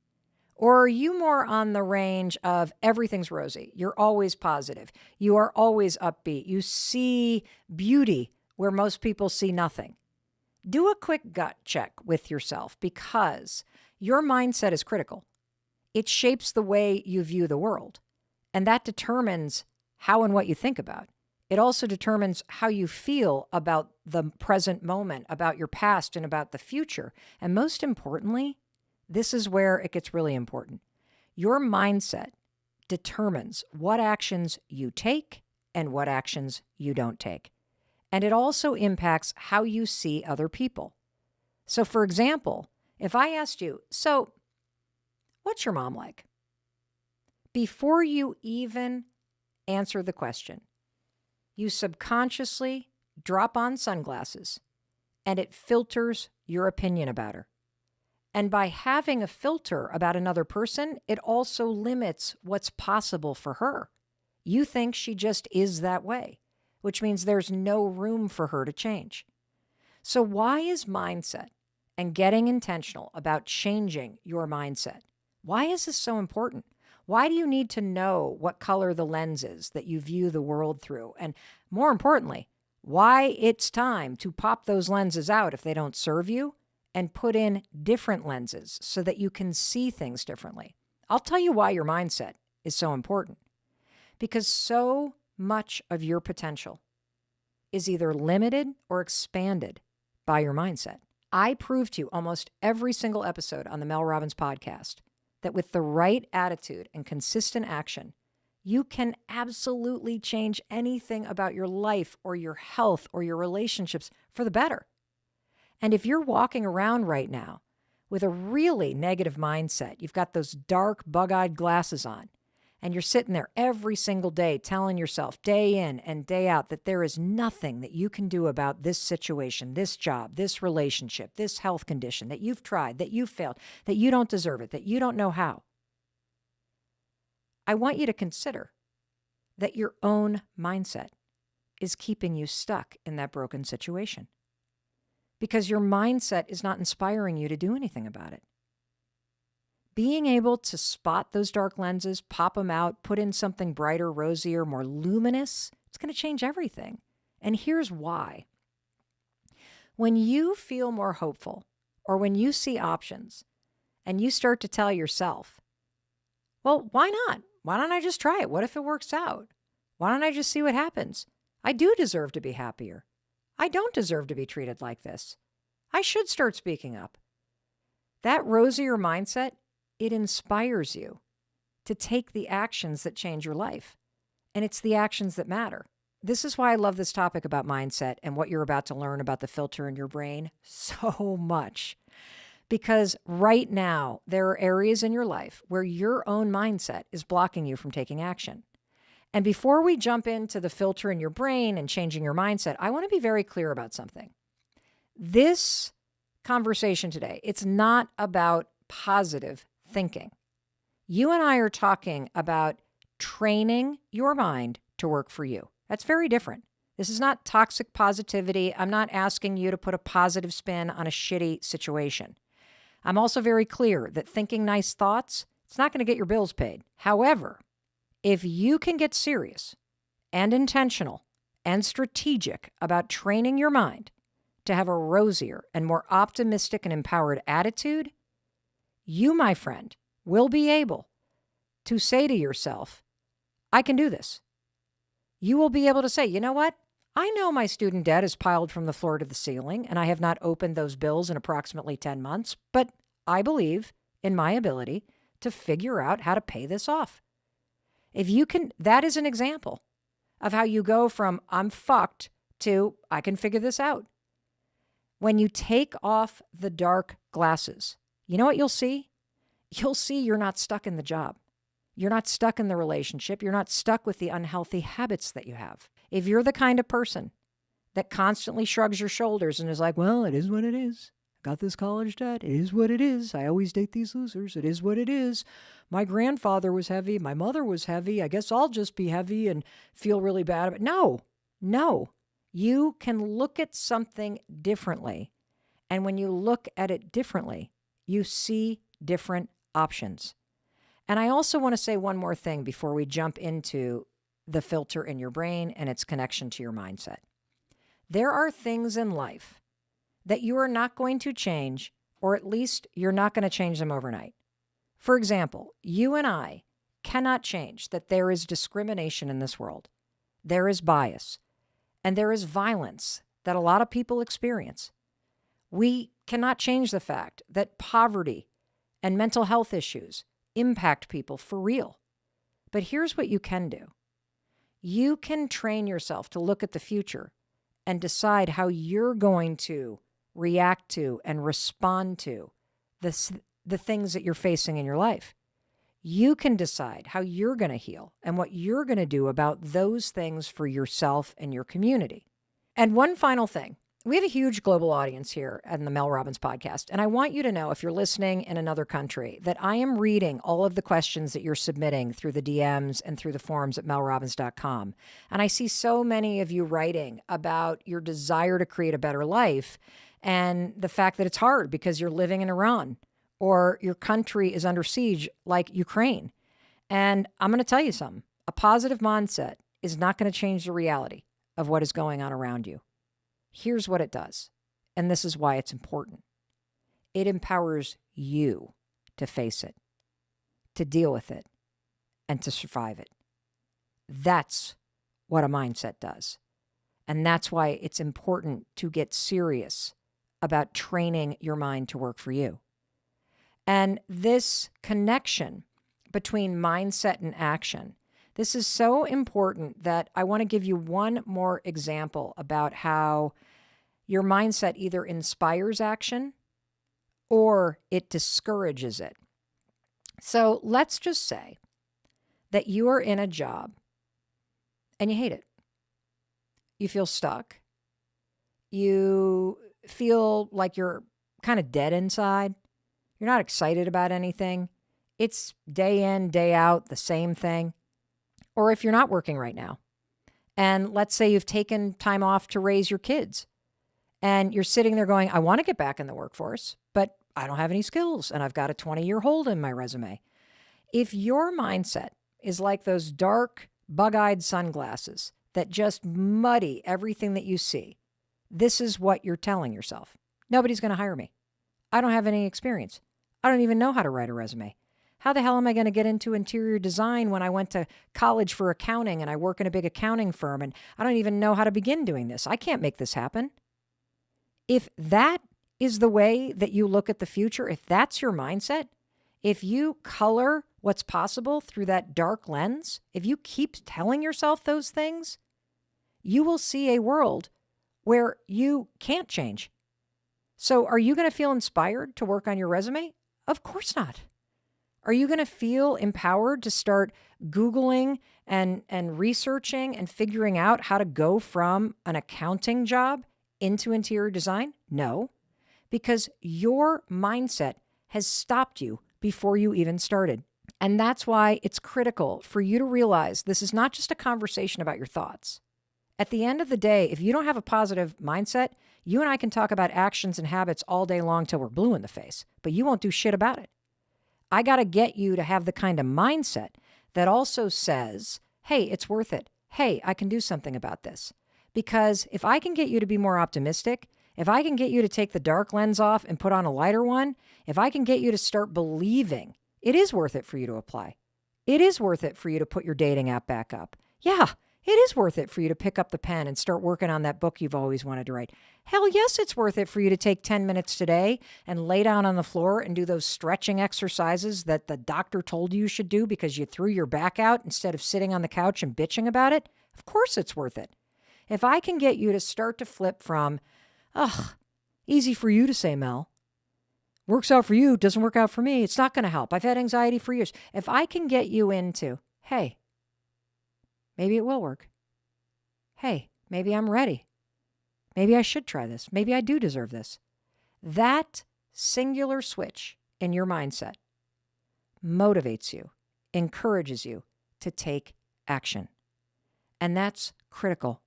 Or are you more on the range of everything's rosy? You're always positive. You are always upbeat. You see beauty where most people see nothing. Do a quick gut check with yourself because your mindset is critical. It shapes the way you view the world. And that determines how and what you think about. It also determines how you feel about the present moment, about your past, and about the future. And most importantly, this is where it gets really important. Your mindset determines what actions you take and what actions you don't take. And it also impacts how you see other people. So, for example, if I asked you, so what's your mom like? Before you even answer the question, you subconsciously drop on sunglasses and it filters your opinion about her. And by having a filter about another person, it also limits what's possible for her. You think she just is that way, which means there's no room for her to change. So why is mindset and getting intentional about changing your mindset? Why is this so important? Why do you need to know what color the lens is that you view the world through? And more importantly, why it's time to pop those lenses out if they don't serve you and put in different lenses so that you can see things differently. I'll tell you why your mindset is so important. Because so much of your potential is either limited or expanded by your mindset. I prove to you almost every single episode on the Mel Robbins podcast that with the right attitude and consistent action, you can absolutely change anything about your life or your health or your relationships for the better. And if you're walking around right now with a really negative mindset, you've got those dark, bug-eyed glasses on, and you're sitting there every single day telling yourself day in and day out that there is nothing that you can do about this situation, this job, this relationship, this health condition, that you've tried, that you've failed, that you don't deserve it, that you don't know how. I want you to consider that your own mindset is keeping you stuck in that broken situation because your mindset is not inspiring you to do anything about it. Being able to spot those dark lenses, pop them out, put in something brighter, rosier, more luminous, it's going to change everything. And here's why. When you feel more hopeful or when you see options and you start to tell yourself, well, why not? Why don't I just try it? What if it works out? Why don't I just see what happens? I do deserve to be happier. I don't deserve to be treated like this. I should start speaking up. That rosier mindset, it inspires you to take the actions that change your life. And it's the actions that matter. This is why I love this topic about mindset and what you're about to learn about the filter in your brain so much. Because right now, there are areas in your life where your own mindset is blocking you from taking action. And before we jump into the filter in your brain and changing your mindset, I want to be very clear about something. This conversation today, it's not about positive thinking. You and I are talking about training your mind to work for you. That's very different. This is not toxic positivity. I'm not asking you to put a positive spin on a shitty situation. I'm also very clear that thinking nice thoughts, it's not going to get your bills paid. However, if you can get serious and intentional and strategic about training your mind to have a rosier and more optimistic and empowered attitude, you, my friend, will be able to say to yourself, I can do this. You will be able to say, you know what? I know my student debt is piled from the floor to the ceiling, and I have not opened those bills in approximately 10 months, but I believe in my ability to figure out how to pay this off. If you can, that is an example of how you go from I'm fucked to I can figure this out. When you take off the dark glasses, you know what you'll see? You'll see you're not stuck in the job. You're not stuck in the relationship. You're not stuck with the unhealthy habits that you have. If you're the kind of person that constantly shrugs your shoulders and is like, well, it is what it is. Got this college debt. It is what it is. I always date these losers. It is what it is. My grandfather was heavy. My mother was heavy. I guess I'll just be heavy and feel really bad about it. No. You can look at something differently. And when you look at it differently, you see different options. And I also want to say one more thing before we jump into the filter in your brain and its connection to your mindset. There are things in life that you are not going to change, or at least you're not going to change them overnight. For example, you and I cannot change that there is discrimination in this world. There is bias, and there is violence that a lot of people experience. We cannot change the fact that poverty and mental health issues impact people for real. But here's what you can do. You can train yourself to look at the future and decide how you're going to react to and respond to the things that you're facing in your life. You can decide how you're going to heal and what you're going to do about those things for yourself and your community. And one final thing. We have a huge global audience here on the Mel Robbins podcast. And I want you to know, if you're listening in another country, that I am reading all of the questions that you're submitting through the DMs and through the forums at melrobbins.com. And I see so many of you writing about your desire to create a better life and the fact that it's hard because you're living in Iran or your country is under siege like Ukraine. And I'm going to tell you something. A positive mindset is not going to change the reality of what is going on around you. Here's what it does, and this is why it's important. It empowers you to face it, to deal with it, and to survive it. That's what a mindset does. And that's why it's important to get serious about training your mind to work for you. And this connection between mindset and action, this is so important that I want to give you one more example about how your mindset either inspires action or it discourages it. So let's just say that you are in a job and you hate it. You feel stuck. You feel like you're kind of dead inside. You're not excited about anything. It's day in, day out, the same thing. Or if you're not working right now, and let's say you've taken time off to raise your kids, and you're sitting there going, I want to get back in the workforce, but I don't have any skills, and I've got a 20-year hold in my resume. If your mindset is like those dark, bug-eyed sunglasses that just muddy everything that you see, this is what you're telling yourself. Nobody's going to hire me. I don't have any experience. I don't even know how to write a resume. How the hell am I going to get into interior design when I went to college for accounting and I work in a big accounting firm and I don't even know how to begin doing this? I can't make this happen. If that is the way that you look at the future, if that's your mindset, if you color what's possible through that dark lens, if you keep telling yourself those things, you will see a world where you can't change. So are you going to feel inspired to work on your resume? Of course not. Are you going to feel empowered to start Googling and researching and figuring out how to go from an accounting job into interior design? No, because your mindset has stopped you before you even started. And that's why it's critical for you to realize this is not just a conversation about your thoughts. At the end of the day, if you don't have a positive mindset, you and I can talk about actions and habits all day long till we're blue in the face, but you won't do shit about it. I got to get you to have the kind of mindset that also says, hey, it's worth it. Hey, I can do something about this. Because if I can get you to be more optimistic, if I can get you to take the dark lens off and put on a lighter one, if I can get you to start believing it is worth it for you to apply. It is worth it for you to put your dating app back up. Yeah, it is worth it for you to pick up the pen and start working on that book you've always wanted to write. Hell yes, it's worth it for you to take 10 minutes today and lay down on the floor and do those stretching exercises that the doctor told you should do because you threw your back out instead of sitting on the couch and bitching about it. Of course it's worth it. If I can get you to start to flip from, ugh, easy for you to say, Mel. Works out for you, doesn't work out for me. It's not going to help. I've had anxiety for years. If I can get you into, hey, maybe it will work. Hey, maybe I'm ready. Maybe I should try this. Maybe I do deserve this. That singular switch in your mindset motivates you, encourages you to take action. And that's critical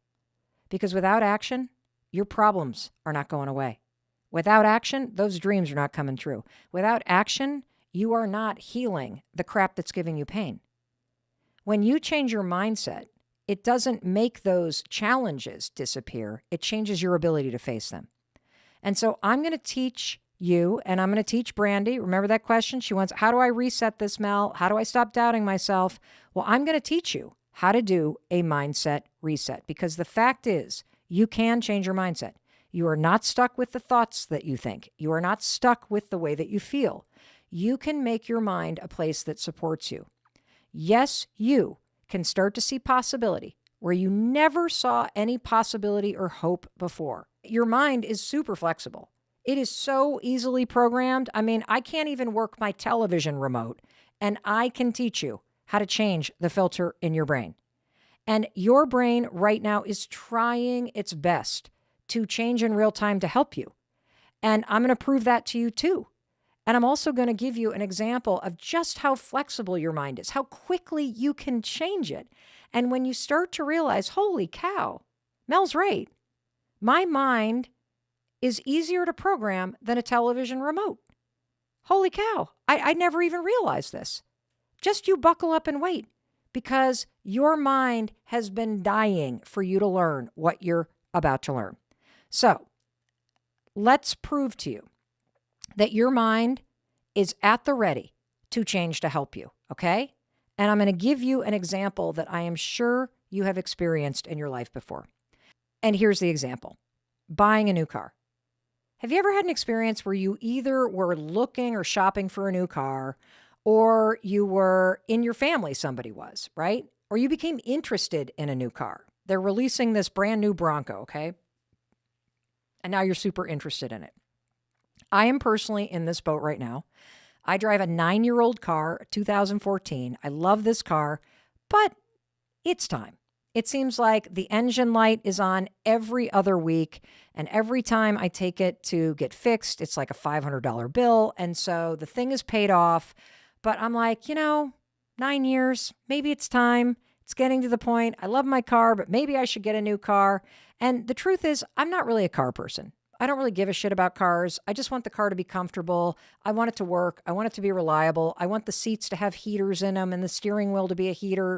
because without action, your problems are not going away. Without action, those dreams are not coming true. Without action, you are not healing the crap that's giving you pain. When you change your mindset, it doesn't make those challenges disappear. It changes your ability to face them. And so I'm going to teach you, and I'm going to teach Brandy. Remember that question? She wants, how do I reset this, Mel? How do I stop doubting myself? Well, I'm going to teach you how to do a mindset reset because the fact is you can change your mindset. You are not stuck with the thoughts that you think. You are not stuck with the way that you feel. You can make your mind a place that supports you. Yes, you can start to see possibility where you never saw any possibility or hope before. Your mind is super flexible. It is so easily programmed. I mean, I can't even work my television remote, and I can teach you how to change the filter in your brain. And your brain right now is trying its best to change in real time to help you. And I'm going to prove that to you too. And I'm also going to give you an example of just how flexible your mind is, how quickly you can change it. And when you start to realize, holy cow, Mel's right. My mind is easier to program than a television remote. Holy cow, I never even realized this. Just you buckle up and wait because your mind has been dying for you to learn what you're about to learn. So let's prove to you that your mind is at the ready to change to help you, okay? And I'm going to give you an example that I am sure you have experienced in your life before. And here's the example. Buying a new car. Have you ever had an experience where you either were looking or shopping for a new car, or you were in your family, somebody was, right? Or you became interested in a new car. They're releasing this brand new Bronco, okay? And now you're super interested in it. I am personally in this boat right now. I drive a 9-year-old car, 2014. I love this car, but it's time. It seems like the engine light is on every other week, and every time I take it to get fixed, it's like a $500 bill, and so the thing is paid off, but I'm like, 9 years, maybe it's time. It's getting to the point. I love my car, but maybe I should get a new car. And the truth is, I'm not really a car person. I don't really give a shit about cars. I just want the car to be comfortable. I want it to work. I want it to be reliable. I want the seats to have heaters in them and the steering wheel to be a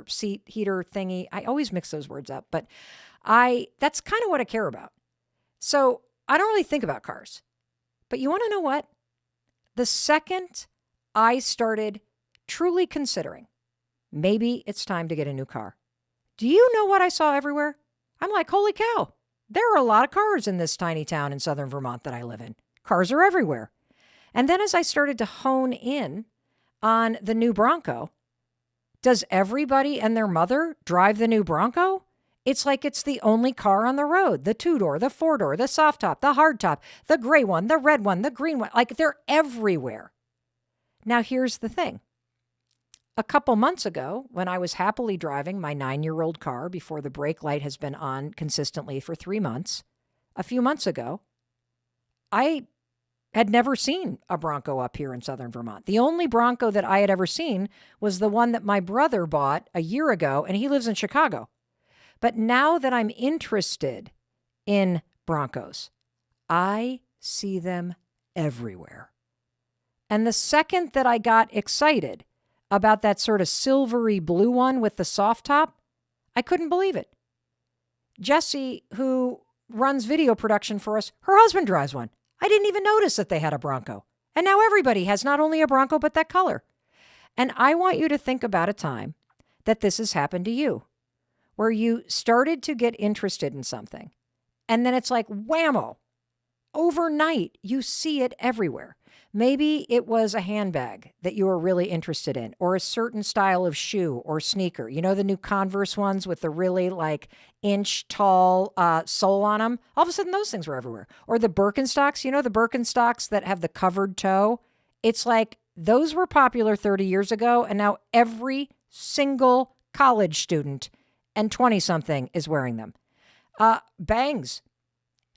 seat heater thingy. I always mix those words up, but that's kind of what I care about. So I don't really think about cars. But you want to know what? The second I started truly considering maybe it's time to get a new car, do you know what I saw everywhere? I'm like, holy cow, there are a lot of cars in this tiny town in southern Vermont that I live in. Cars are everywhere. And then as I started to hone in on the new Bronco, does everybody and their mother drive the new Bronco? It's like it's the only car on the road. The 2-door, the 4-door, the soft top, the hard top, the gray one, the red one, the green one. Like they're everywhere. Now, here's the thing. A couple months ago, when I was happily driving my 9-year-old car before the brake light has been on consistently for 3 months, a few months ago, I had never seen a Bronco up here in southern Vermont. The only Bronco that I had ever seen was the one that my brother bought a year ago, and he lives in Chicago. But now that I'm interested in Broncos, I see them everywhere. And the second that I got excited about that sort of silvery blue one with the soft top, I couldn't believe it. Jessie, who runs video production for us, her husband drives one. I didn't even notice that they had a Bronco. And now everybody has not only a Bronco, but that color. And I want you to think about a time that this has happened to you, where you started to get interested in something. And then it's like, whammo, overnight, you see it everywhere. Maybe it was a handbag that you were really interested in, or a certain style of shoe or sneaker. You know, the new Converse ones with the really like inch tall sole on them? All of a sudden, those things were everywhere. Or the Birkenstocks, you know, the Birkenstocks that have the covered toe? It's like those were popular 30 years ago, and now every single college student and 20-something is wearing them. Bangs.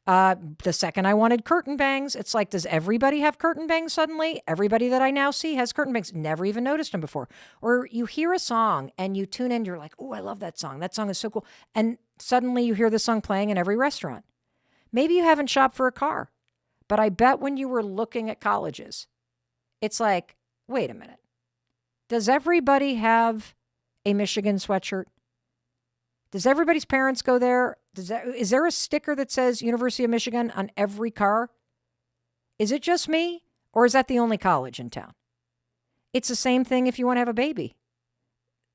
The second I wanted curtain bangs, it's like, does everybody have curtain bangs suddenly? Everybody that I now see has curtain bangs. Never even noticed them before. Or you hear a song and you tune in, you're like, oh, I love that song. That song is so cool. And suddenly you hear the song playing in every restaurant. Maybe you haven't shopped for a car, but I bet when you were looking at colleges, it's like, wait a minute. Does everybody have a Michigan sweatshirt? Does everybody's parents go there? Is there a sticker that says University of Michigan on every car? Is it just me, or is that the only college in town? It's the same thing if you want to have a baby.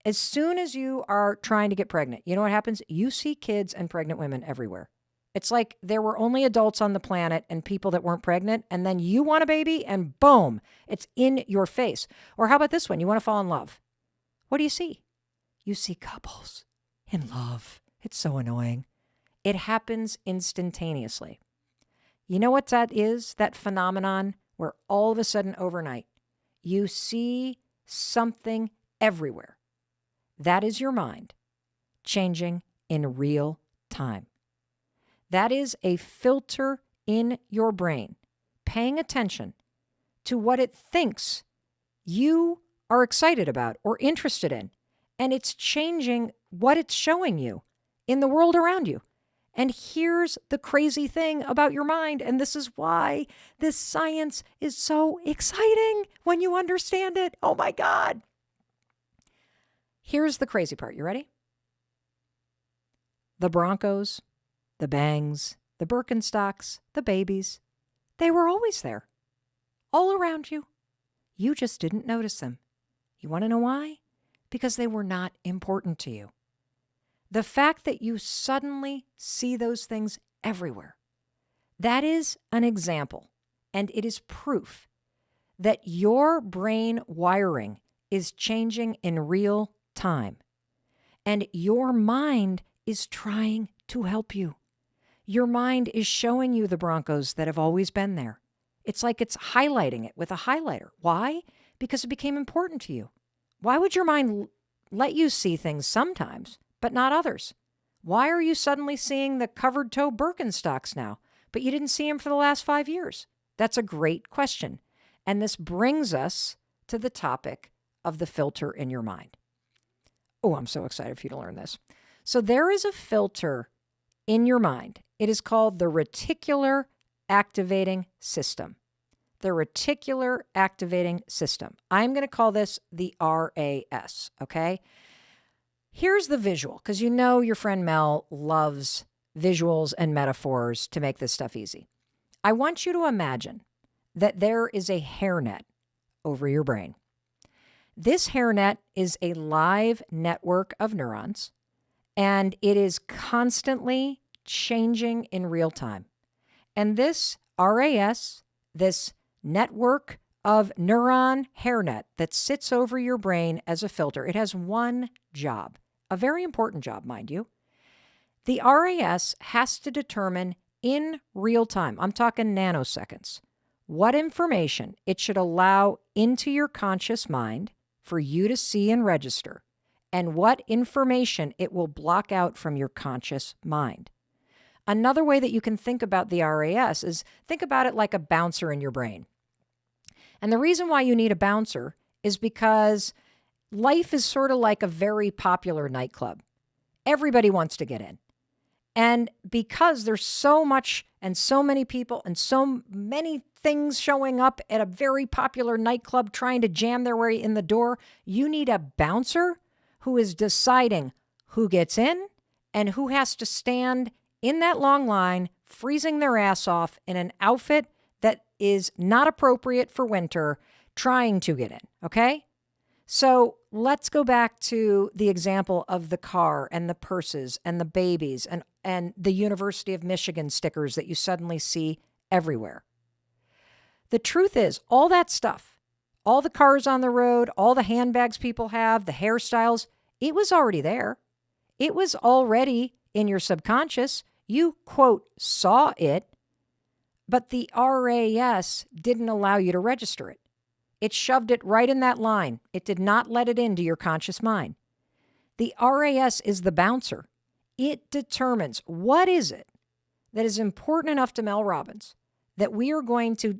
As soon as you are trying to get pregnant, you know what happens? You see kids and pregnant women everywhere. It's like there were only adults on the planet and people that weren't pregnant, and then you want a baby, and boom, it's in your face. Or how about this one? You want to fall in love. What do you see? You see couples in love. It's so annoying. It happens instantaneously. You know what that is? That phenomenon where all of a sudden overnight, you see something everywhere. That is your mind changing in real time. That is a filter in your brain paying attention to what it thinks you are excited about or interested in. And it's changing what it's showing you in the world around you. And here's the crazy thing about your mind. And this is why this science is so exciting when you understand it. Oh my God. Here's the crazy part. You ready? The Broncos, the bangs, the Birkenstocks, the babies, they were always there, all around you. You just didn't notice them. You want to know why? Because they were not important to you. The fact that you suddenly see those things everywhere, that is an example, and it is proof that your brain wiring is changing in real time, and your mind is trying to help you. Your mind is showing you the Broncos that have always been there. It's like it's highlighting it with a highlighter. Why? Because it became important to you. Why would your mind let you see things sometimes, but not others? Why are you suddenly seeing the covered toe Birkenstocks now, but you didn't see them for the last 5 years? That's a great question. And this brings us to the topic of the filter in your mind. Oh, I'm so excited for you to learn this. So there is a filter in your mind. It is called the reticular activating system. The reticular activating system. I'm going to call this the RAS, okay? Here's the visual, because you know your friend Mel loves visuals and metaphors to make this stuff easy. I want you to imagine that there is a hairnet over your brain. This hairnet is a live network of neurons, and it is constantly changing in real time. And this RAS, this network of neuron hairnet that sits over your brain as a filter, it has one job, a very important job, mind you. The RAS has to determine in real time, I'm talking nanoseconds, what information it should allow into your conscious mind for you to see and register, and what information it will block out from your conscious mind. Another way that you can think about the RAS is think about it like a bouncer in your brain. And the reason why you need a bouncer is because life is sort of like a very popular nightclub. Everybody wants to get in. And because there's so much and so many people and so many things showing up at a very popular nightclub trying to jam their way in the door, you need a bouncer who is deciding who gets in and who has to stand in that long line, freezing their ass off in an outfit that is not appropriate for winter, trying to get in, okay? So let's go back to the example of the car and the purses and the babies and the University of Michigan stickers that you suddenly see everywhere. The truth is, all that stuff, all the cars on the road, all the handbags people have, the hairstyles, it was already there. It was already in your subconscious. You, quote, saw it, but the RAS didn't allow you to register it. It shoved it right in that line. It did not let it into your conscious mind. The RAS is the bouncer. It determines what is it that is important enough to Mel Robbins that we are going to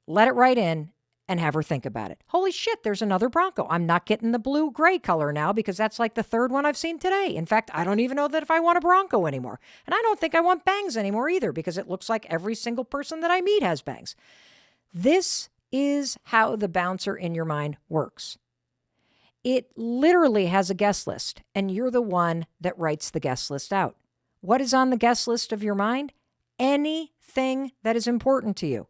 let it right in and have her think about it. Holy shit, there's another Bronco. I'm not getting the blue-gray color now because that's like the third one I've seen today. In fact, I don't even know that if I want a Bronco anymore. And I don't think I want bangs anymore either because it looks like every single person that I meet has bangs. This is how the bouncer in your mind works. It literally has a guest list, and you're the one that writes the guest list out. What is on the guest list of your mind? Anything that is important to you,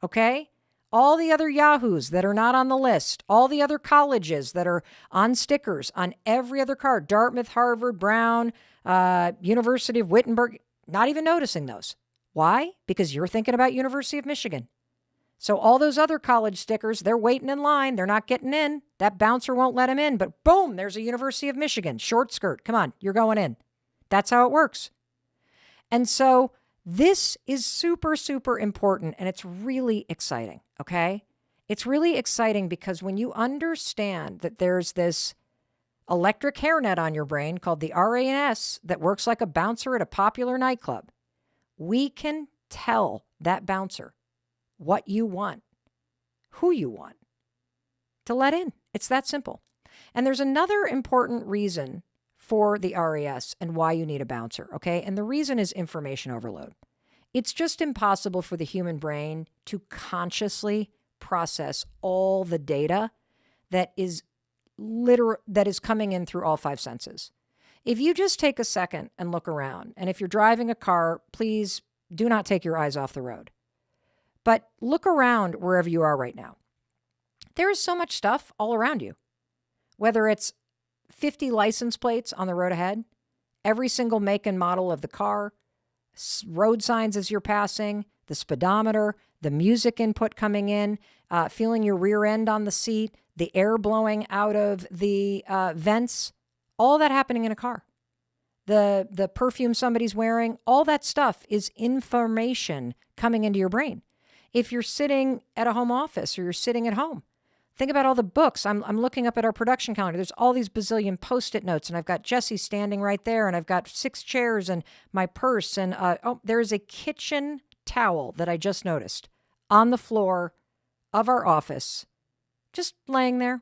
okay? All the other yahoos that are not on the list, all the other colleges that are on stickers on every other card, Dartmouth, Harvard, Brown, University of Wittenberg, not even noticing those. Why? Because you're thinking about University of Michigan. So all those other college stickers, they're waiting in line. They're not getting in. That bouncer won't let them in. But boom, there's a University of Michigan. Short skirt. Come on, you're going in. That's how it works. And so this is super, super important. And it's really exciting, okay? It's really exciting because when you understand that there's this electric hairnet on your brain called the RAS that works like a bouncer at a popular nightclub, we can tell that bouncer what you want, who you want to let in. It's that simple. And there's another important reason for the RAS and why you need a bouncer, okay? And the reason is information overload. It's just impossible for the human brain to consciously process all the data that is coming in through all five senses. If you just take a second and look around, and if you're driving a car, please do not take your eyes off the road. But look around wherever you are right now. There is so much stuff all around you, whether it's 50 license plates on the road ahead, every single make and model of the car, road signs as you're passing, the speedometer, the music input coming in, feeling your rear end on the seat, the air blowing out of the vents, all that happening in a car. The perfume somebody's wearing, all that stuff is information coming into your brain. If you're sitting at a home office or you're sitting at home, think about all the books. I'm looking up at our production calendar. There's all these bazillion Post-it notes, and I've got Jesse standing right there, and I've got 6 chairs and my purse, and there's a kitchen towel that I just noticed on the floor of our office, just laying there.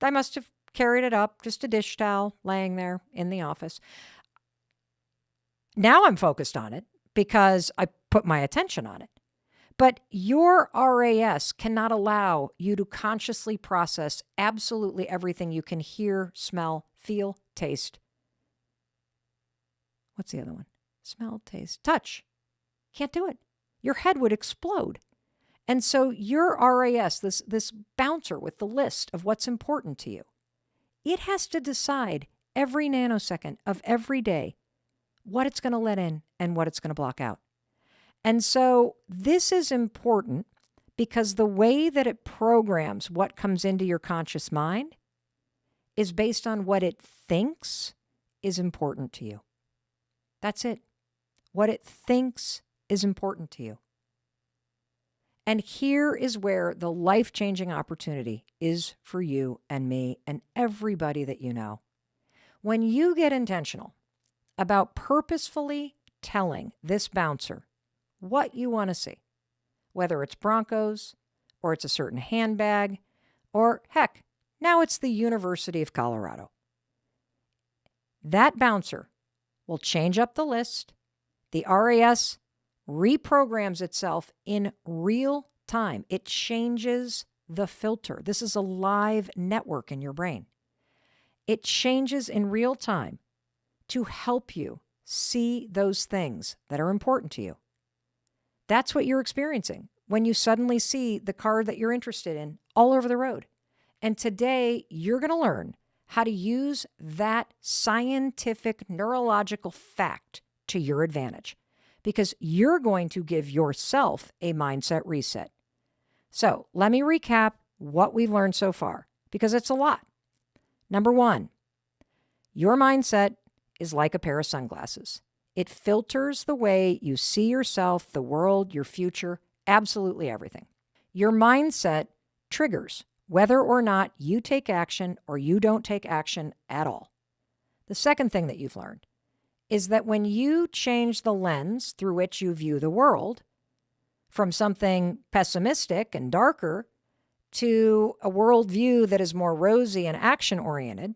I must have carried it up, just a dish towel laying there in the office. Now I'm focused on it because I put my attention on it. But your RAS cannot allow you to consciously process absolutely everything you can hear, smell, feel, taste. What's the other one? Smell, taste, touch. Can't do it. Your head would explode. And so your RAS, this bouncer with the list of what's important to you, it has to decide every nanosecond of every day what it's going to let in and what it's going to block out. And so this is important because the way that it programs what comes into your conscious mind is based on what it thinks is important to you. That's it. What it thinks is important to you. And here is where the life-changing opportunity is for you and me and everybody that you know. When you get intentional about purposefully telling this bouncer what you want to see, whether it's Broncos or it's a certain handbag or, heck, now it's the University of Colorado, that bouncer will change up the list. The RAS reprograms itself in real time. It changes the filter. This is a live network in your brain. It changes in real time to help you see those things that are important to you. That's what you're experiencing when you suddenly see the car that you're interested in all over the road. And today, you're going to learn how to use that scientific neurological fact to your advantage, because you're going to give yourself a mindset reset. So let me recap what we've learned so far, because it's a lot. Number one, your mindset is like a pair of sunglasses. It filters the way you see yourself, the world, your future, absolutely everything. Your mindset triggers whether or not you take action or you don't take action at all. The second thing that you've learned is that when you change the lens through which you view the world from something pessimistic and darker to a worldview that is more rosy and action-oriented,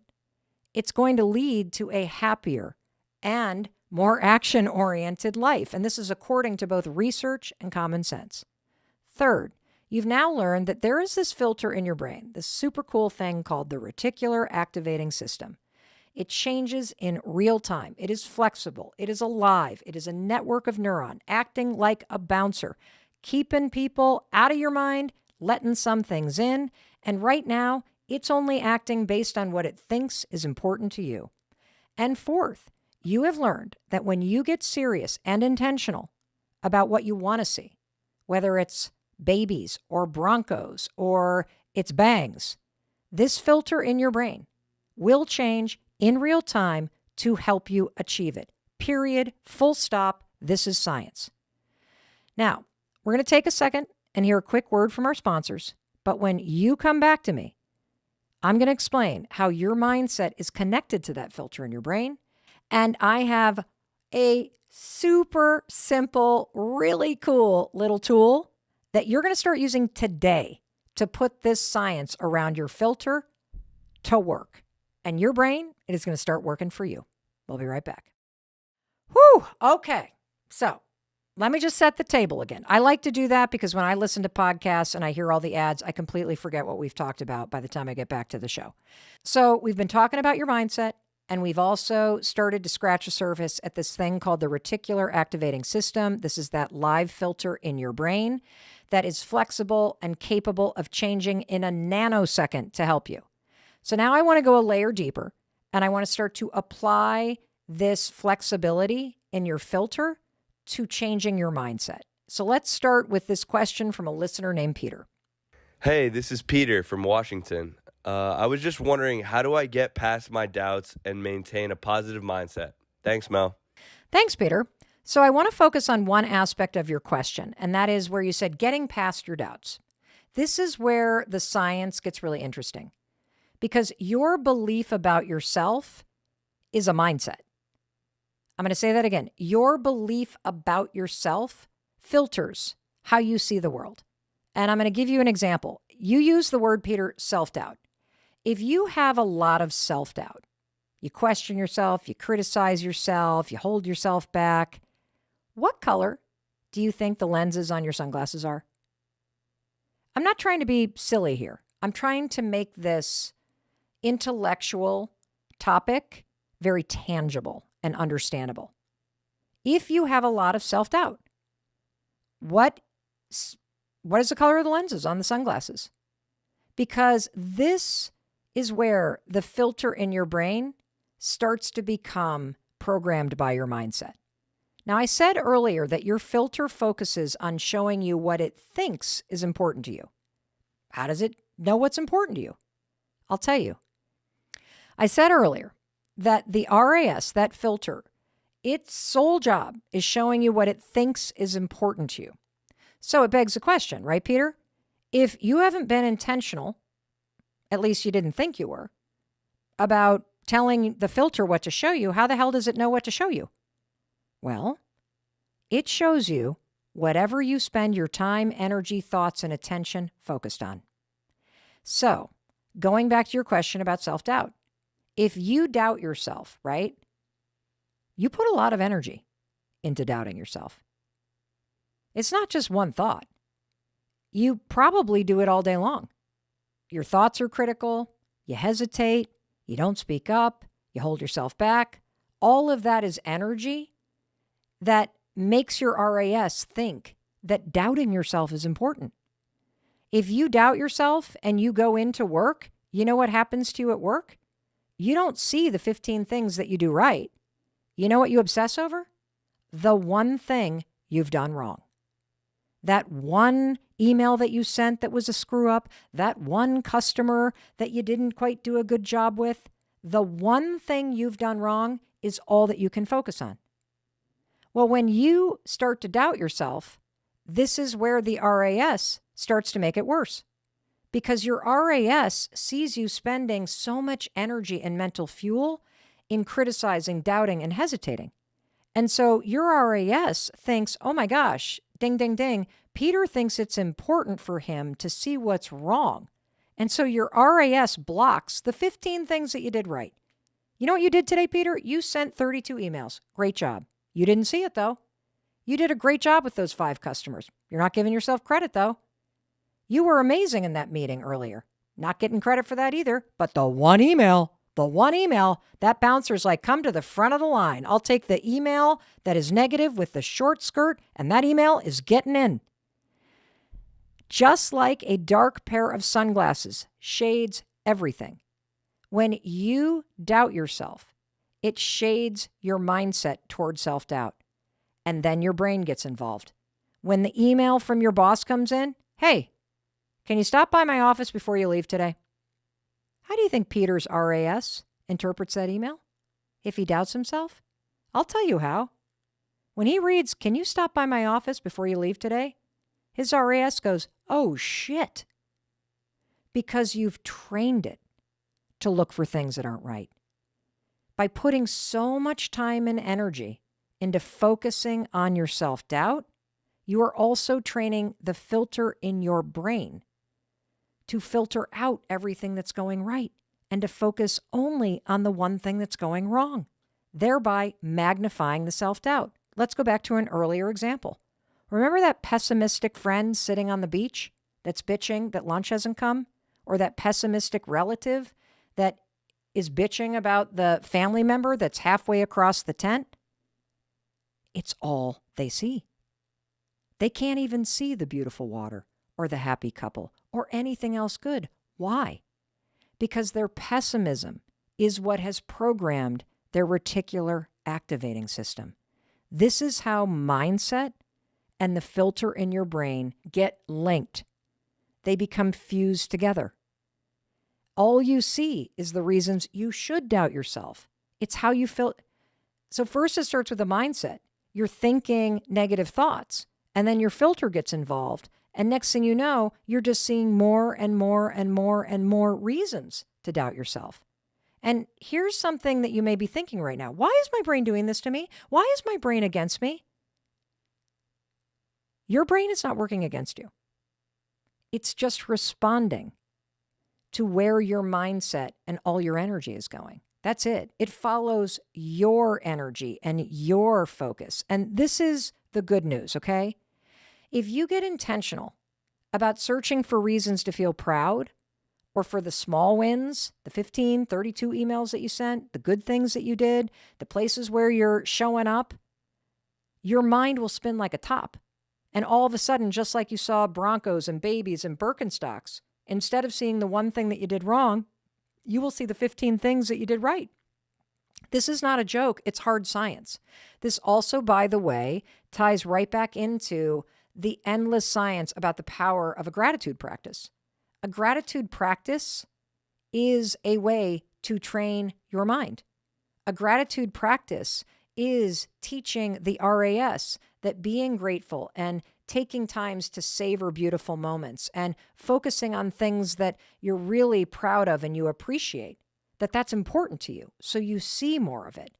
it's going to lead to a happier and more action-oriented life. And this is according to both research and common sense. Third, you've now learned that there is this filter in your brain, this super cool thing called the reticular activating system. It changes in real time. It is flexible. It is alive. It is a network of neurons acting like a bouncer, keeping people out of your mind, letting some things in. And right now, it's only acting based on what it thinks is important to you. And fourth, you have learned that when you get serious and intentional about what you want to see, whether it's babies or Broncos or it's bangs, this filter in your brain will change in real time to help you achieve it. Period. Full stop. This is science. Now, we're going to take a second and hear a quick word from our sponsors. But when you come back to me, I'm going to explain how your mindset is connected to that filter in your brain. And I have a super simple, really cool little tool that you're going to start using today to put this science around your filter to work. And your brain, it is going to start working for you. We'll be right back. Whew. Okay. So let me just set the table again. I like to do that because when I listen to podcasts and I hear all the ads, I completely forget what we've talked about by the time I get back to the show. So we've been talking about your mindset, and we've also started to scratch the surface at this thing called the reticular activating system. This is that live filter in your brain that is flexible and capable of changing in a nanosecond to help you. So now I want to go a layer deeper, and I want to start to apply this flexibility in your filter to changing your mindset. So let's start with this question from a listener named Peter. Hey, this is Peter from Washington. I was just wondering, how do I get past my doubts and maintain a positive mindset? Thanks, Mel. Thanks, Peter. So I want to focus on one aspect of your question, and that is where you said getting past your doubts. This is where the science gets really interesting, because your belief about yourself is a mindset. I'm going to say that again. Your belief about yourself filters how you see the world. And I'm going to give you an example. You use the word, Peter, self-doubt. If you have a lot of self-doubt, you question yourself, you criticize yourself, you hold yourself back, what color do you think the lenses on your sunglasses are? I'm not trying to be silly here. I'm trying to make this intellectual topic very tangible and understandable. If you have a lot of self-doubt, what What is the color of the lenses on the sunglasses? Because this is where the filter in your brain starts to become programmed by your mindset. Now, I said earlier that your filter focuses on showing you what it thinks is important to you. How does it know what's important to you? I'll tell you. I said earlier that the RAS, that filter, its sole job is showing you what it thinks is important to you. So it begs the question, right, Peter? If you haven't been intentional, at least you didn't think you were, about telling the filter what to show you, how the hell does it know what to show you? Well, it shows you whatever you spend your time, energy, thoughts, and attention focused on. So, going back to your question about self-doubt, if you doubt yourself, right, you put a lot of energy into doubting yourself. It's not just one thought. You probably do it all day long. Your thoughts are critical, you hesitate, you don't speak up, you hold yourself back. All of that is energy that makes your RAS think that doubting yourself is important. If you doubt yourself and you go into work, you know what happens to you at work? You don't see the 15 things that you do right. You know what you obsess over? The one thing you've done wrong. That one email that you sent that was a screw up, that one customer that you didn't quite do a good job with, the one thing you've done wrong is all that you can focus on. Well, when you start to doubt yourself, this is where the RAS starts to make it worse. Because your RAS sees you spending so much energy and mental fuel in criticizing, doubting, and hesitating. And so your RAS thinks, oh my gosh, ding, ding, ding, Peter thinks it's important for him to see what's wrong. And so your RAS blocks the 15 things that you did right. You know what you did today, Peter? You sent 32 emails. Great job. You didn't see it, though. You did a great job with those 5 customers. You're not giving yourself credit, though. You were amazing in that meeting earlier. Not getting credit for that either. But the one email, that bouncer's like, come to the front of the line. I'll take the email that is negative with the short skirt, and that email is getting in. Just like a dark pair of sunglasses shades everything. When you doubt yourself, it shades your mindset toward self-doubt. And then your brain gets involved. When the email from your boss comes in, hey, can you stop by my office before you leave today? How do you think Peter's RAS interprets that email? If he doubts himself? I'll tell you how. When he reads, can you stop by my office before you leave today? His RAS goes, oh shit. Because you've trained it to look for things that aren't right. By putting so much time and energy into focusing on your self-doubt, you are also training the filter in your brain to filter out everything that's going right and to focus only on the one thing that's going wrong, thereby magnifying the self-doubt. Let's go back to an earlier example. Remember that pessimistic friend sitting on the beach that's bitching that lunch hasn't come? Or that pessimistic relative that is bitching about the family member that's halfway across the tent? It's all they see. They can't even see the beautiful water or the happy couple or anything else good. Why? Because their pessimism is what has programmed their reticular activating system. This is how mindset and the filter in your brain get linked. They become fused together. All you see is the reasons you should doubt yourself. It's how you feel. So first it starts with a mindset. You're thinking negative thoughts, and then your filter gets involved. And next thing you know, you're just seeing more and more and more and more reasons to doubt yourself. And here's something that you may be thinking right now. Why is my brain doing this to me? Why is my brain against me? Your brain is not working against you. It's just responding to where your mindset and all your energy is going. That's it. It follows your energy and your focus. And this is the good news, okay? If you get intentional about searching for reasons to feel proud, or for the small wins, the 15, 32 emails that you sent, the good things that you did, the places where you're showing up, your mind will spin like a top. And all of a sudden, just like you saw Broncos and babies and Birkenstocks, instead of seeing the one thing that you did wrong, you will see the 15 things that you did right. This is not a joke. It's hard science. This also, by the way, ties right back into the endless science about the power of a gratitude practice. A gratitude practice is a way to train your mind. A gratitude practice is teaching the RAS that being grateful and taking times to savor beautiful moments and focusing on things that you're really proud of and you appreciate, that's important to you, so you see more of it.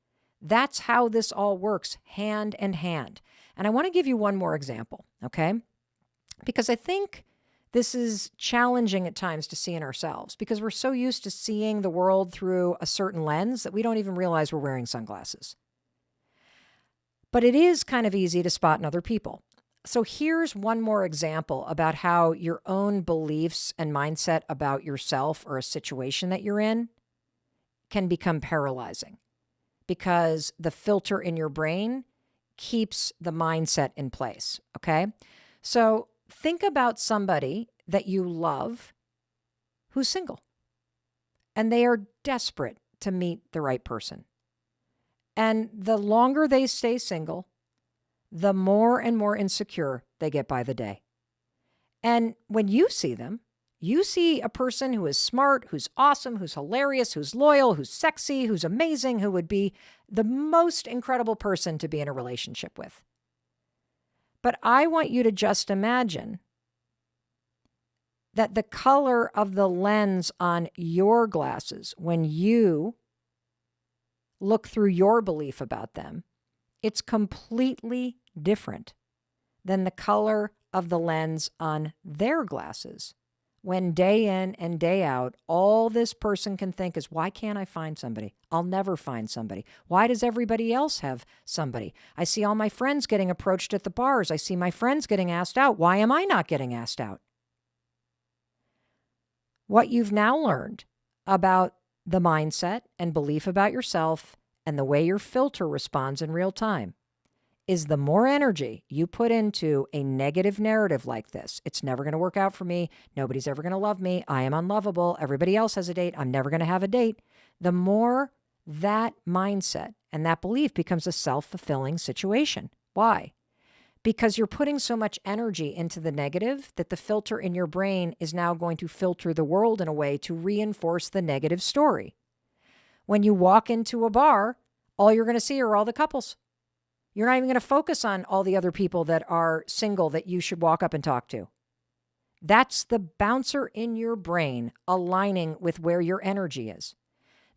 That's how this all works, hand in hand. And I want to give you one more example, okay? Because I think this is challenging at times to see in ourselves because we're so used to seeing the world through a certain lens that we don't even realize we're wearing sunglasses. But it is kind of easy to spot in other people. So here's one more example about how your own beliefs and mindset about yourself or a situation that you're in can become paralyzing because the filter in your brain keeps the mindset in place, okay? So think about somebody that you love who's single and they are desperate to meet the right person. And the longer they stay single, the more and more insecure they get by the day. And when you see them, you see a person who is smart, who's awesome, who's hilarious, who's loyal, who's sexy, who's amazing, who would be the most incredible person to be in a relationship with. But I want you to just imagine that the color of the lens on your glasses, when you look through your belief about them, it's completely different than the color of the lens on their glasses. When day in and day out, all this person can think is, why can't I find somebody? I'll never find somebody. Why does everybody else have somebody? I see all my friends getting approached at the bars. I see my friends getting asked out. Why am I not getting asked out? What you've now learned about the mindset and belief about yourself and the way your filter responds in real time is the more energy you put into a negative narrative like this, it's never going to work out for me. Nobody's ever going to love me. I am unlovable. Everybody else has a date. I'm never going to have a date. The more that mindset and that belief becomes a self-fulfilling situation. Why? Because you're putting so much energy into the negative that the filter in your brain is now going to filter the world in a way to reinforce the negative story. When you walk into a bar, all you're going to see are all the couples. You're not even going to focus on all the other people that are single that you should walk up and talk to. That's the bouncer in your brain aligning with where your energy is.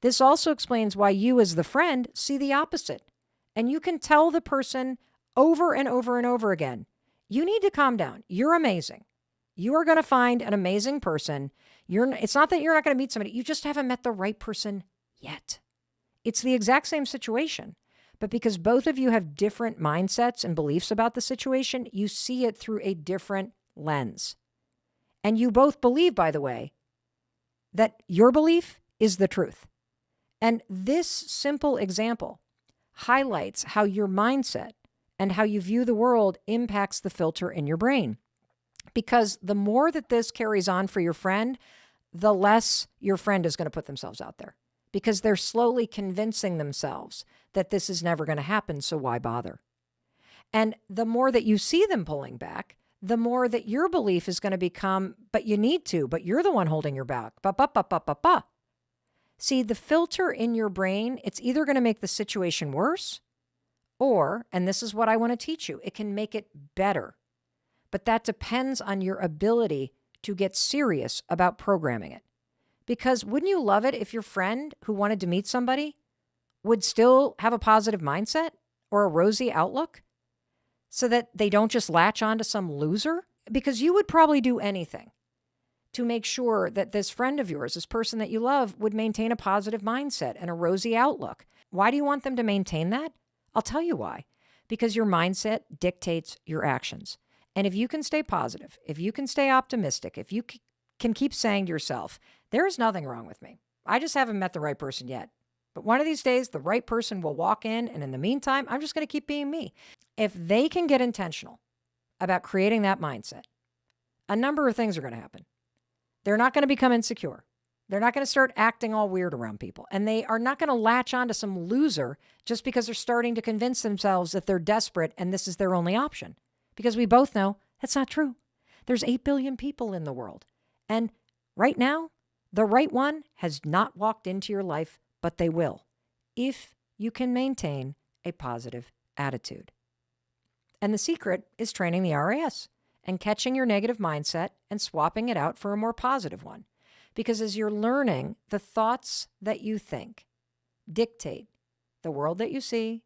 This also explains why you as the friend see the opposite. And you can tell the person over and over and over again, you need to calm down. You're amazing. You are going to find an amazing person. It's not that you're not going to meet somebody. You just haven't met the right person yet. It's the exact same situation. But because both of you have different mindsets and beliefs about the situation, you see it through a different lens. And you both believe, by the way, that your belief is the truth. And this simple example highlights how your mindset and how you view the world impacts the filter in your brain. Because the more that this carries on for your friend, the less your friend is going to put themselves out there. Because they're slowly convincing themselves that this is never going to happen, so why bother? And the more that you see them pulling back, the more that your belief is going to become, but you need to, but you're the one holding your back. See, the filter in your brain, it's either going to make the situation worse or, and this is what I want to teach you, it can make it better. But that depends on your ability to get serious about programming it. Because wouldn't you love it if your friend who wanted to meet somebody would still have a positive mindset or a rosy outlook so that they don't just latch on to some loser? Because you would probably do anything to make sure that this friend of yours, this person that you love, would maintain a positive mindset and a rosy outlook. Why do you want them to maintain that? I'll tell you why. Because your mindset dictates your actions. And if you can stay positive, if you can stay optimistic, if you can keep saying to yourself, there is nothing wrong with me. I just haven't met the right person yet. But one of these days, the right person will walk in, and in the meantime, I'm just going to keep being me. If they can get intentional about creating that mindset, a number of things are going to happen. They're not going to become insecure. They're not going to start acting all weird around people. And they are not going to latch on to some loser just because they're starting to convince themselves that they're desperate and this is their only option. Because we both know that's not true. There's 8 billion people in the world. And right now, the right one has not walked into your life, but they will, if you can maintain a positive attitude. And the secret is training the RAS and catching your negative mindset and swapping it out for a more positive one. Because as you're learning, the thoughts that you think dictate the world that you see,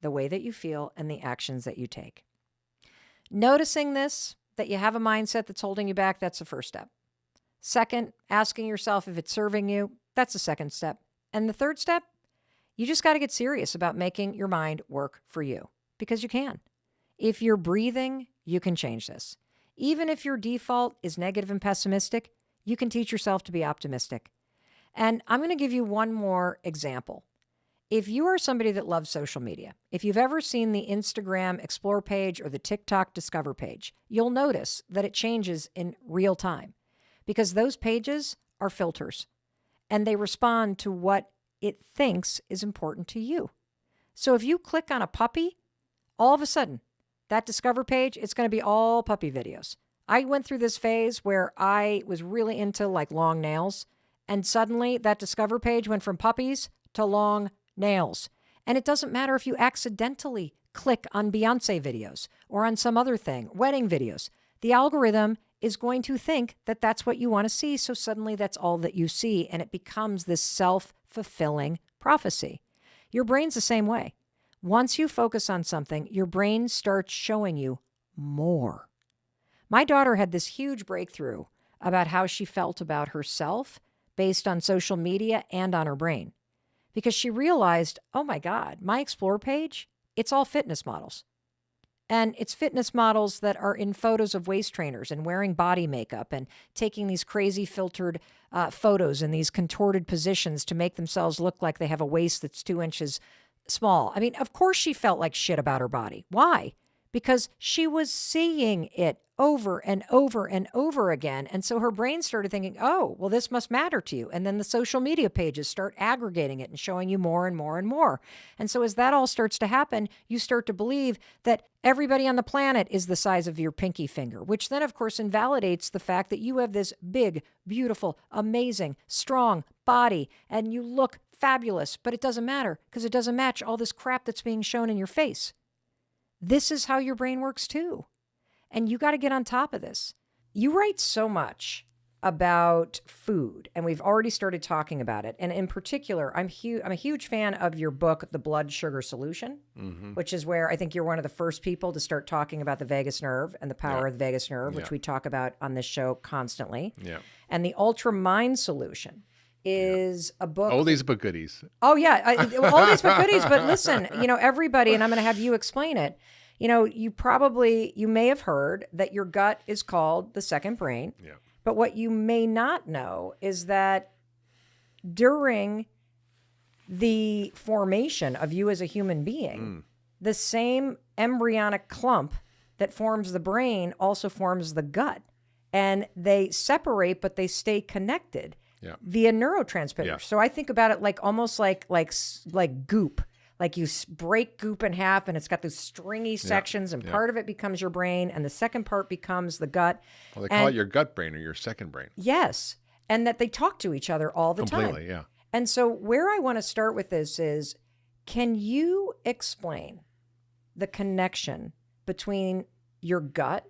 the way that you feel, and the actions that you take. Noticing this, that you have a mindset that's holding you back, that's the first step. Second, asking yourself if it's serving you, that's the second step. And the third step, you just got to get serious about making your mind work for you, because you can. If you're breathing, you can change this. Even if your default is negative and pessimistic, you can teach yourself to be optimistic. And I'm going to give you one more example. If you are somebody that loves social media, if you've ever seen the Instagram Explore page or the TikTok Discover page, you'll notice that it changes in real time because those pages are filters and they respond to what it thinks is important to you. So if you click on a puppy, all of a sudden, that Discover page, it's going to be all puppy videos. I went through this phase where I was really into like long nails, and suddenly that Discover page went from puppies to long nails. And it doesn't matter if you accidentally click on Beyonce videos or on some other thing, wedding videos. The algorithm is going to think that that's what you want to see. So suddenly that's all that you see, and it becomes this self-fulfilling prophecy. Your brain's the same way. Once you focus on something, your brain starts showing you more. My daughter had this huge breakthrough about how she felt about herself based on social media and on her brain. Because she realized, oh my God, my Explore page, it's all fitness models. And it's fitness models that are in photos of waist trainers and wearing body makeup and taking these crazy filtered photos in these contorted positions to make themselves look like they have a waist that's 2 inches small. I mean, of course she felt like shit about her body. Why? Because she was seeing it over and over and over again. And so her brain started thinking, oh, well, this must matter to you. And then the social media pages start aggregating it and showing you more and more and more. And so as that all starts to happen, you start to believe that everybody on the planet is the size of your pinky finger, which then, of course, invalidates the fact that you have this big, beautiful, amazing, strong body and you look fabulous, but it doesn't matter because it doesn't match all this crap that's being shown in your face. This is how your brain works too. And you got to get on top of this. You write so much about food, and we've already started talking about it. And in particular, I'm a huge fan of your book, The Blood Sugar Solution, which is where I think you're one of the first people to start talking about the vagus nerve and the power of the vagus nerve, which we talk about on this show constantly. Yeah. And the Ultra Mind Solution is a book. Oldies but goodies. Oh, yeah. Oldies but goodies. But listen, everybody, and I'm going to have you explain it. You may have heard that your gut is called the second brain. Yeah. But what you may not know is that during the formation of you as a human being, the same embryonic clump that forms the brain also forms the gut. And they separate, but they stay connected via neurotransmitters. Yeah. So I think about it like almost like goop. Like you break goop in half and it's got those stringy sections and part of it becomes your brain and the second part becomes the gut. Well, they call it your gut brain or your second brain. Yes. And that they talk to each other all the time. Completely, yeah. And so where I want to start with this is, can you explain the connection between your gut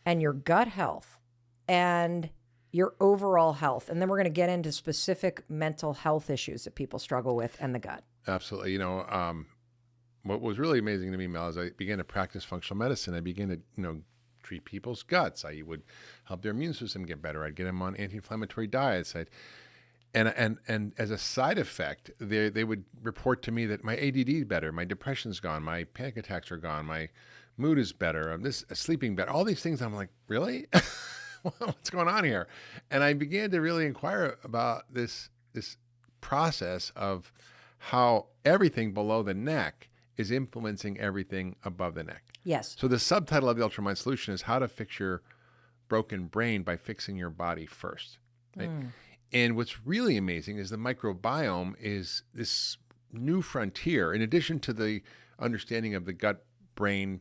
and your gut health and your overall health? And then we're going to get into specific mental health issues that people struggle with and the gut. Absolutely. What was really amazing to me, Mel, is I began to practice functional medicine. I began to, treat people's guts. I would help their immune system get better. I'd get them on anti-inflammatory diets. And as a side effect, they would report to me that my ADD is better, my depression's gone, my panic attacks are gone, my mood is better, I'm sleeping better. All these things, I'm like, really? What's going on here? And I began to really inquire about this process of how everything below the neck is influencing everything above the neck. Yes. So the subtitle of the Ultramind solution is how to fix your broken brain by fixing your body first. Right? And what's really amazing is the microbiome is this new frontier. In addition to the understanding of the gut brain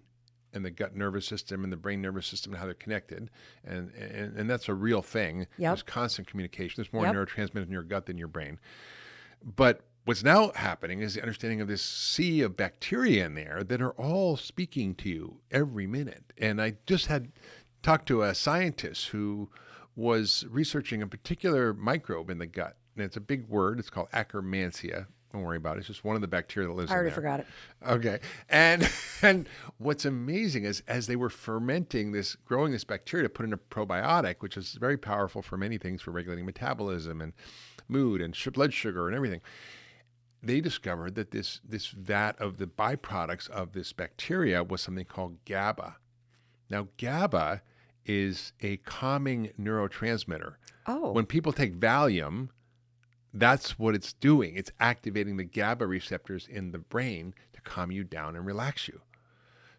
and the gut nervous system and the brain nervous system and how they're connected, and that's a real thing. There's constant communication. There's more neurotransmitters in your gut than your brain. But what's now happening is the understanding of this sea of bacteria in there that are all speaking to you every minute. And I just had talked to a scientist who was researching a particular microbe in the gut. And it's a big word. It's called Akkermansia. Don't worry about it. It's just one of the bacteria that lives I in there. already forgot it. Okay. And what's amazing is as they were fermenting this, growing this bacteria to put in a probiotic, which is very powerful for many things, for regulating metabolism and mood and blood sugar and everything, they discovered that this vat of the byproducts of this bacteria was something called GABA. Now, GABA is a calming neurotransmitter. Oh. When people take Valium, that's what it's doing. It's activating the GABA receptors in the brain to calm you down and relax you.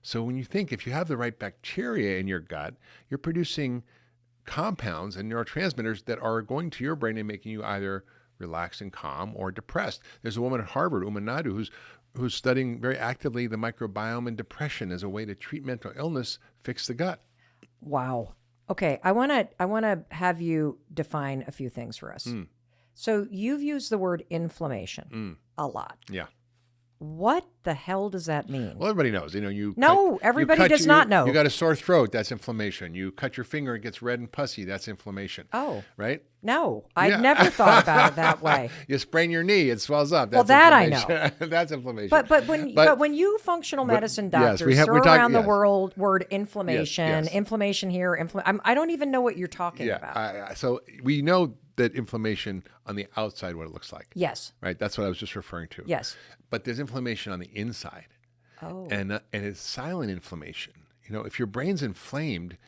So when you think if you have the right bacteria in your gut, you're producing compounds and neurotransmitters that are going to your brain and making you either relaxed and calm or depressed. There's a woman at Harvard, Uma Naidu, who's studying very actively the microbiome and depression as a way to treat mental illness, fix the gut. Wow. Okay, I want to have you define a few things for us. So you've used the word inflammation a lot. Yeah. What the hell does that mean? Well, everybody knows. Everybody does not know. You got a sore throat, that's inflammation. You cut your finger, it gets red and pussy, that's inflammation. Oh. Right? No, I'd never thought about it that way. You sprain your knee, it swells up. That's that I know. That's inflammation. But when you functional medicine doctors throw around the word inflammation, inflammation here, I don't even know what you're talking about. So we know that inflammation on the outside, what it looks like. Yes. Right? That's what I was just referring to. Yes. But there's inflammation on the inside. Oh. And it's silent inflammation. If your brain's inflamed,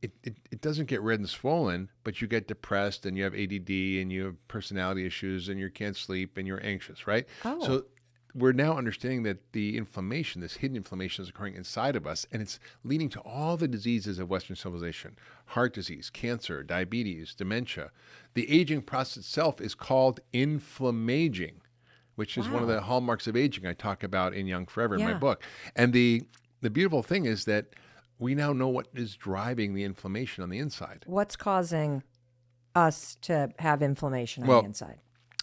it doesn't get red and swollen, but you get depressed and you have ADD and you have personality issues and you can't sleep and you're anxious, right? Oh. So we're now understanding that the inflammation, this hidden inflammation, is occurring inside of us, and it's leading to all the diseases of Western civilization: heart disease, cancer, diabetes, dementia. The aging process itself is called inflammaging, which is one of the hallmarks of aging I talk about in Young Forever in my book. And the beautiful thing is that we now know what is driving the inflammation on the inside. What's causing us to have inflammation on the inside?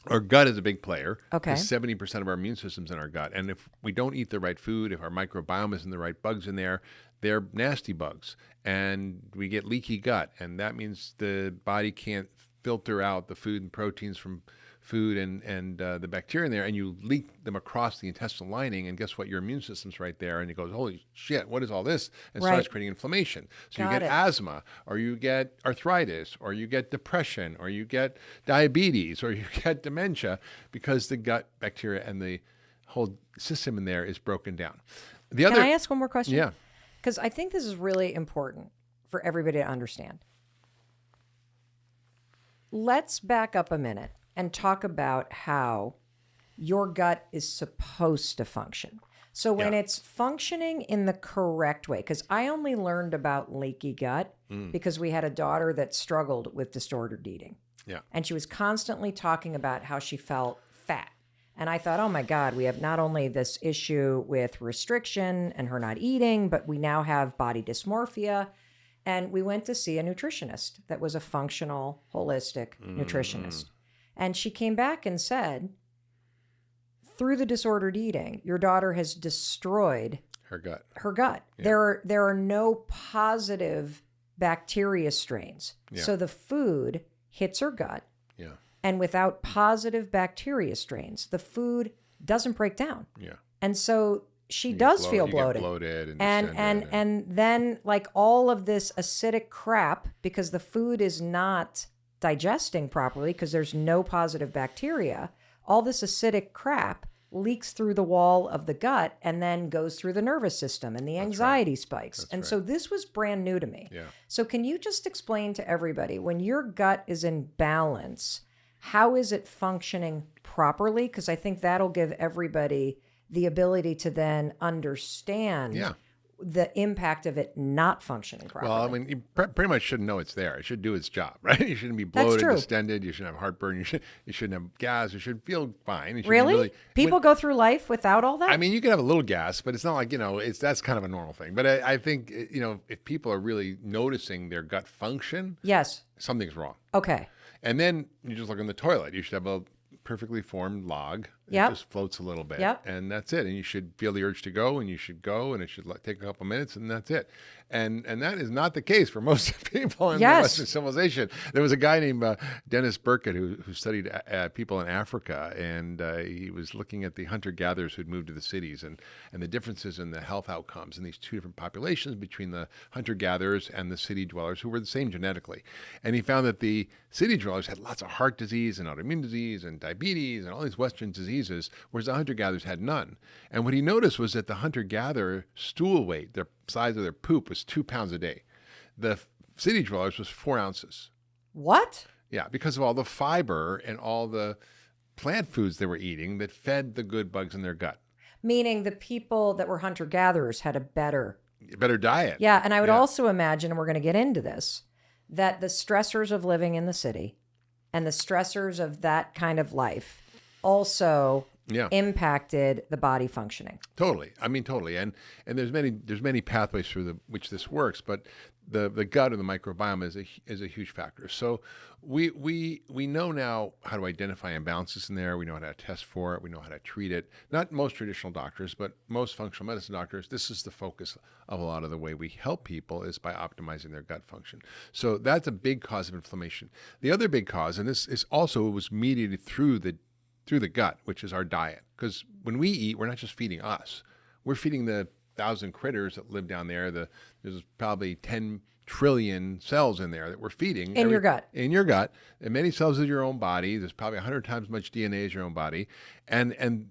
Our gut is a big player. Okay. 70% of our immune system's in our gut. And if we don't eat the right food, if our microbiome isn't the right bugs in there, they're nasty bugs. And we get leaky gut. And that means the body can't filter out the food and proteins from food and the bacteria in there, and you leak them across the intestinal lining, and guess what? Your immune system's right there, and it goes, holy shit, what is all this? And starts creating inflammation. So you get asthma, or you get arthritis, or you get depression, or you get diabetes, or you get dementia, because the gut bacteria and the whole system in there is broken down. Can I ask one more question? Yeah. Because I think this is really important for everybody to understand. Let's back up a minute and talk about how your gut is supposed to function. So when it's functioning in the correct way, because I only learned about leaky gut because we had a daughter that struggled with disordered eating. Yeah. And she was constantly talking about how she felt fat. And I thought, oh my God, we have not only this issue with restriction and her not eating, but we now have body dysmorphia. And we went to see a nutritionist that was a functional, holistic nutritionist. And she came back and said, through the disordered eating, your daughter has destroyed her gut. Yeah. There are no positive bacteria strains. Yeah. So the food hits her gut. Yeah. And without positive bacteria strains, the food doesn't break down. Yeah. And so she does feel bloated. You get bloated and then like all of this acidic crap, because the food is not digesting properly because there's no positive bacteria, all this acidic crap leaks through the wall of the gut and then goes through the nervous system, and the anxiety spikes. So this was brand new to me. Yeah. So can you just explain to everybody, when your gut is in balance, how is it functioning properly? Because I think that'll give everybody the ability to then understand the impact of it not functioning properly. Well, I mean, you pretty much shouldn't know it's there. It should do its job, right? You shouldn't be That's bloated, true. distended. You shouldn't have heartburn. You shouldn't have gas. You should feel fine. You should be Really? People go through life without all that? I mean, you can have a little gas, but it's not like, that's kind of a normal thing. But I think, if people are really noticing their gut function, yes. something's wrong. Okay. And then you just look in the toilet. You should have a perfectly formed log. Yep. It just floats a little bit. Yep. And that's it. And you should feel the urge to go, and you should go, and it should take a couple minutes, and that's it. And that is not the case for most people in Yes. the Western civilization. There was a guy named Dennis Burkitt who studied people in Africa, and he was looking at the hunter-gatherers who'd moved to the cities and the differences in the health outcomes in these two different populations between the hunter-gatherers and the city dwellers who were the same genetically. And he found that the city dwellers had lots of heart disease and autoimmune disease and diabetes and all these Western diseases, whereas the hunter-gatherers had none. And what he noticed was that the hunter-gatherer stool weight, their size of their poop, was 2 pounds a day. The city dwellers was 4 ounces. What? Yeah, because of all the fiber and all the plant foods they were eating that fed the good bugs in their gut. Meaning the people that were hunter-gatherers had a better... Better diet. Yeah, and I would Yeah. also imagine, and we're going to get into this, that the stressors of living in the city and the stressors of that kind of life also impacted the body functioning. Totally. I mean, totally. And there's many pathways through which this works, but the gut or the microbiome is a huge factor. So we know now how to identify imbalances in there. We know how to test for it. We know how to treat it. Not most traditional doctors, but most functional medicine doctors. This is the focus of a lot of the way we help people is by optimizing their gut function. So that's a big cause of inflammation. The other big cause, and this is also was mediated through the gut, which is our diet. Because when we eat, we're not just feeding us. We're feeding the 1,000 critters that live down there. There's probably 10 trillion cells in there that we're feeding. In your gut. In your gut. And many cells of your own body. There's probably 100 times as much DNA as your own body. And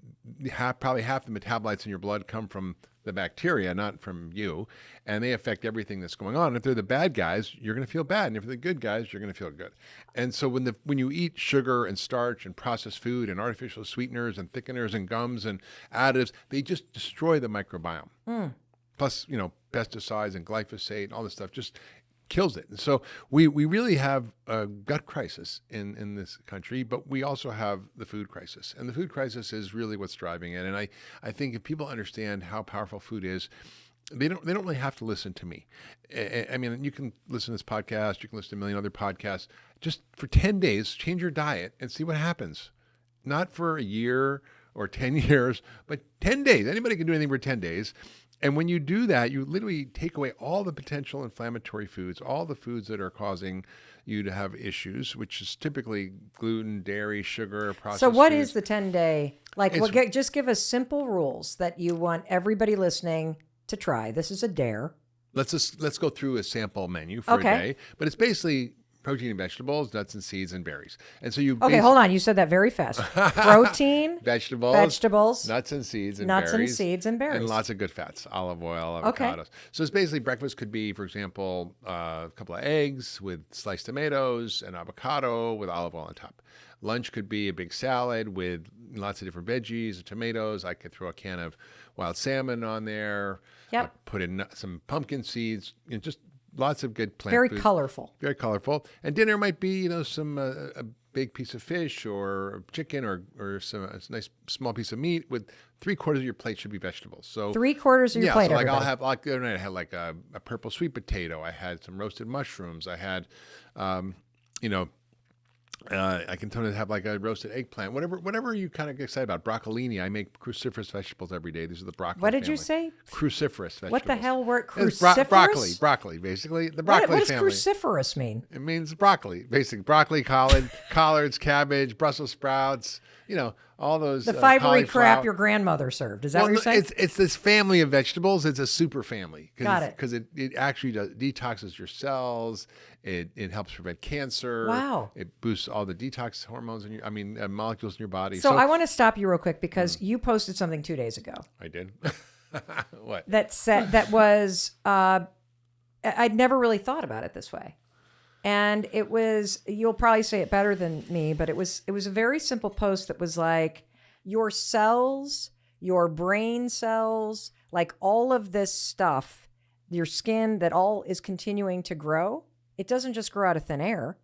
probably half the metabolites in your blood come from the bacteria, not from you, and they affect everything that's going on. If they're the bad guys, you're going to feel bad, and if they're the good guys, you're going to feel good. And so when you eat sugar and starch and processed food and artificial sweeteners and thickeners and gums and additives, they just destroy the microbiome. Plus, pesticides and glyphosate and all this stuff just kills it. And so we really have a gut crisis in this country, but we also have the food crisis. And the food crisis is really what's driving it. And I think if people understand how powerful food is, they don't really have to listen to me. I mean, you can listen to this podcast, you can listen to a million other podcasts. Just for 10 days, change your diet and see what happens. Not for a year or 10 years, but 10 days. Anybody can do anything for 10 days. And when you do that, you literally take away all the potential inflammatory foods, all the foods that are causing you to have issues, which is typically gluten, dairy, sugar, processed So what foods. is the 10-day? Just give us simple rules that you want everybody listening to try. This is a dare. Let's go through a sample menu for a day. But it's basically protein and vegetables, nuts and seeds, and berries. And so you Okay, hold on. You said that very fast. Protein, vegetables, nuts and seeds, and nuts berries. and seeds and berries. And lots of good fats, olive oil, avocados. Okay. So it's basically breakfast could be, for example, a couple of eggs with sliced tomatoes and avocado with olive oil on top. Lunch could be a big salad with lots of different veggies and tomatoes. I could throw a can of wild salmon on there. Yep. Put in some pumpkin seeds, just lots of good plant Very food. colorful. Very colorful. And dinner might be, some a big piece of fish or chicken or a nice small piece of meat with 3/4 of your plate should be vegetables. So 3/4 of your plate. So like everybody. I'll have like the other night I had like a purple sweet potato. I had some roasted mushrooms. I had, I can totally have like a roasted eggplant. Whatever you kind of get excited about. Broccolini. I make cruciferous vegetables every day. These are the broccoli. What did you family. say? Cruciferous vegetables. What the hell were It's cruciferous? broccoli, basically. The broccoli What does family. cruciferous mean? It means broccoli, basically broccoli, collards, cabbage, Brussels sprouts. All those The fibery crap cauliflower. your grandmother served. Is that what you're saying? It's this family of vegetables. It's a super family. Got it. Because it actually detoxes your cells. It helps prevent cancer. Wow. It boosts all the detox hormones molecules in your body. So I want to stop you real quick because you posted something 2 days ago I did. What? that said that was I'd never really thought about it this way. And it was, you'll probably say it better than me, but it was a very simple post that was like, your cells, your brain cells, like all of this stuff, your skin that all is continuing to grow, it doesn't just grow out of thin air.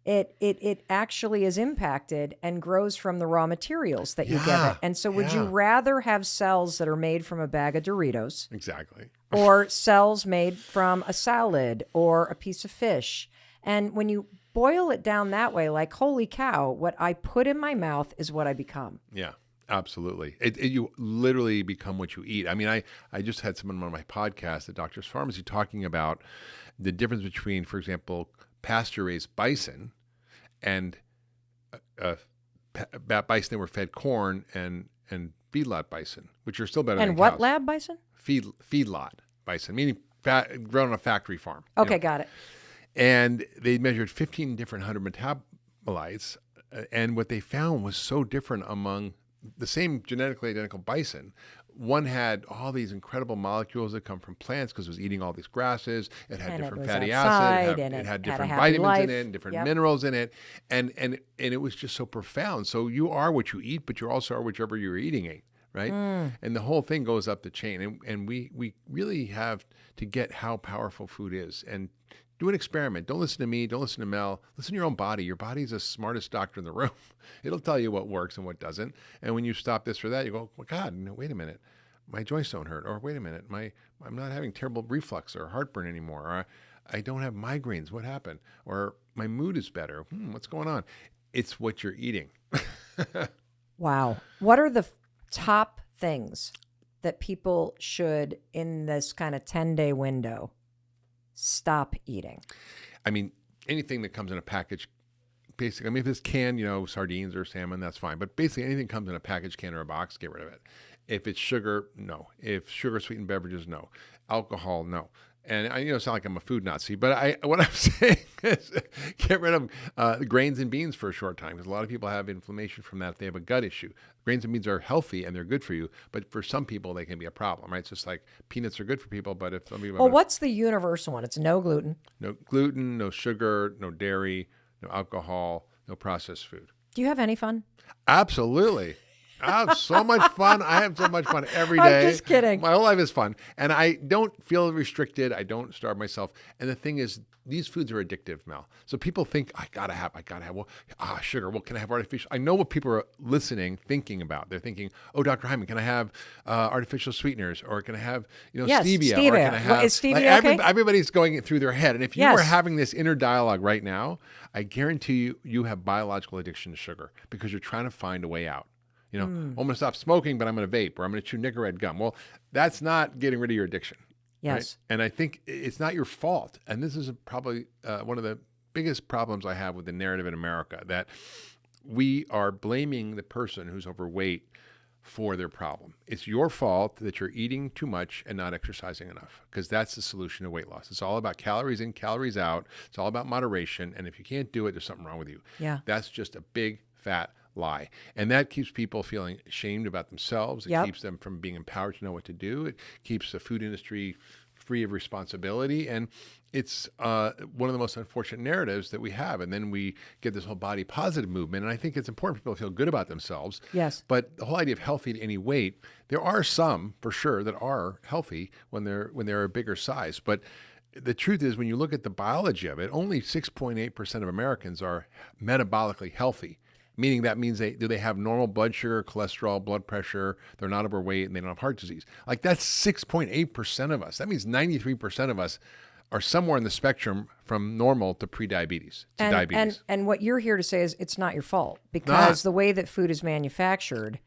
It actually is impacted and grows from the raw materials that you give Yeah, it. And so would you yeah. rather have cells that are made from a bag of Doritos Exactly. or cells made from a salad or a piece of fish? And when you boil it down that way, like, holy cow, what I put in my mouth is what I become. Yeah, absolutely. You literally become what you eat. I mean, I just had someone on my podcast, the Doctor's Pharmacy, talking about the difference between, for example, pasture-raised bison and bison that were fed corn and feedlot bison, which are still better than And what cows. lab bison? Feedlot bison, meaning grown on a factory farm. Okay, got it. And they measured 15 different 100 metabolites, and what they found was so different among the same genetically identical bison. One had all these incredible molecules that come from plants because it was eating all these grasses. It had And it different was fatty outside, acids. and It it had had a different happy vitamins life. in it, and different Yep. minerals in it, and it was just so profound. So you are what you eat, but you also are whichever you're eating it, right? And the whole thing goes up the chain, and we really have to get how powerful food is and do an experiment. Don't listen to me. Don't listen to Mel. Listen to your own body. Your body's the smartest doctor in the room. It'll tell you what works and what doesn't. And when you stop this or that, you go, well, God, no, wait a minute. My joints don't hurt. Or wait a minute. I'm not having terrible reflux or heartburn anymore. Or I don't have migraines. What happened? Or my mood is better. What's going on? It's what you're eating. Wow. What are the top things that people should, in this kind of 10-day window, stop eating? I mean, anything that comes in a package, basically, I mean, if it's canned, sardines or salmon, that's fine. But basically, anything comes in a package, can, or a box, get rid of it. If it's sugar, no. If sugar sweetened beverages, no. Alcohol, no. And I sound like I'm a food Nazi, but what I'm saying is get rid of grains and beans for a short time, because a lot of people have inflammation from that if they have a gut issue. Grains and beans are healthy and they're good for you, but for some people they can be a problem, right? It's just like peanuts are good for people, but if some people Well, what's the universal one? It's no gluten. no gluten, no sugar, no dairy, no alcohol, no processed food. Do you have any fun? Absolutely. I have so much fun. I have so much fun every day. I'm just kidding. My whole life is fun. And I don't feel restricted. I don't starve myself. And the thing is, these foods are addictive, Mel. So people think, I gotta have, well, sugar. Well, can I have artificial? I know what people are listening, thinking about. They're thinking, oh, Dr. Hyman, can I have artificial sweeteners? Or can I have, Yes, stevia? Or stevia. can I have, Is stevia okay? everybody's going it through their head. And if you Yes. were having this inner dialogue right now, I guarantee you have biological addiction to sugar because you're trying to find a way out. I'm going to stop smoking, but I'm going to vape, or I'm going to chew Nicorette gum. Well, that's not getting rid of your addiction. Yes. Right? And I think it's not your fault. And this is probably one of the biggest problems I have with the narrative in America, that we are blaming the person who's overweight for their problem. It's your fault that you're eating too much and not exercising enough, because that's the solution to weight loss. It's all about calories in, calories out. It's all about moderation. And if you can't do it, there's something wrong with you. Yeah. That's just a big, fat lie. And that keeps people feeling ashamed about themselves. It Yep. keeps them from being empowered to know what to do. It keeps the food industry free of responsibility. And it's one of the most unfortunate narratives that we have. And then we get this whole body positive movement. And I think it's important for people to feel good about themselves. Yes. But the whole idea of healthy at any weight, there are some for sure that are healthy when they're a bigger size. But the truth is, when you look at the biology of it, only 6.8% of Americans are metabolically healthy. Meaning that means they have normal blood sugar, cholesterol, blood pressure, they're not overweight, and they don't have heart disease. Like, that's 6.8% of us. That means 93% of us are somewhere in the spectrum from normal to prediabetes, to diabetes. And what you're here to say is it's not your fault, because the way that food is manufactured,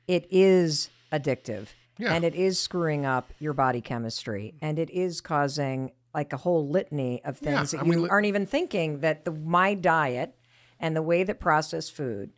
it is addictive. Yeah. And it is screwing up your body chemistry, and it is causing like a whole litany of things Yeah, that I mean, you aren't even thinking that my diet and the way that processed food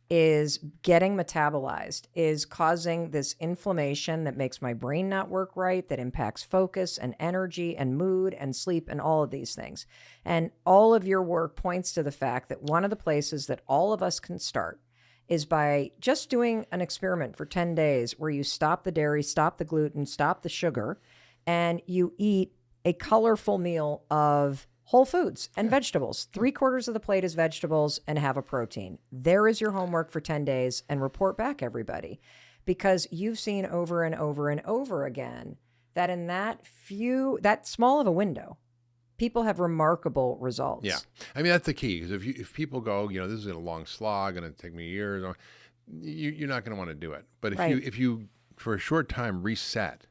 is getting metabolized is causing this inflammation that makes my brain not work right, that impacts focus and energy and mood and sleep and all of these things. And all of your work points to the fact that one of the places that all of us can start is by just doing an experiment for 10 days where you stop the dairy, stop the gluten, stop the sugar, and you eat a colorful meal of whole foods and vegetables. 3/4 of the plate is vegetables, and have a protein. There is your homework for 10 days, and report back, everybody. because you've seen over and over and over again that in that small of a window, people have remarkable results. Yeah. I mean, that's the key. Because if people go, this is a long slog, going to take me years, you're not going to want to do it. But if you for a short time reset,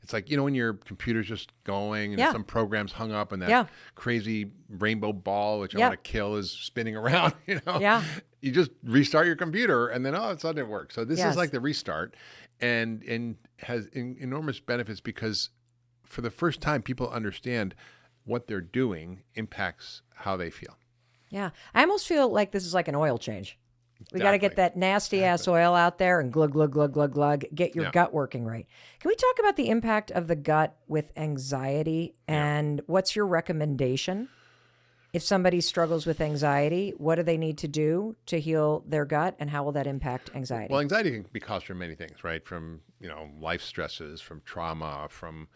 it's like, when your computer's just going and some program's hung up and that crazy rainbow ball, which I want to kill, is spinning around, you just restart your computer and then all of a sudden it works. So this is like the restart and has enormous benefits because for the first time, people understand what they're doing impacts how they feel. Yeah. I almost feel like this is like an oil change. We got to get that nasty ass oil out there and glug, glug, glug, glug, glug, get your gut working right. Can we talk about the impact of the gut with anxiety and what's your recommendation? If somebody struggles with anxiety, what do they need to do to heal their gut and how will that impact anxiety? Well, anxiety can be caused from many things, right? From, life stresses, from trauma, from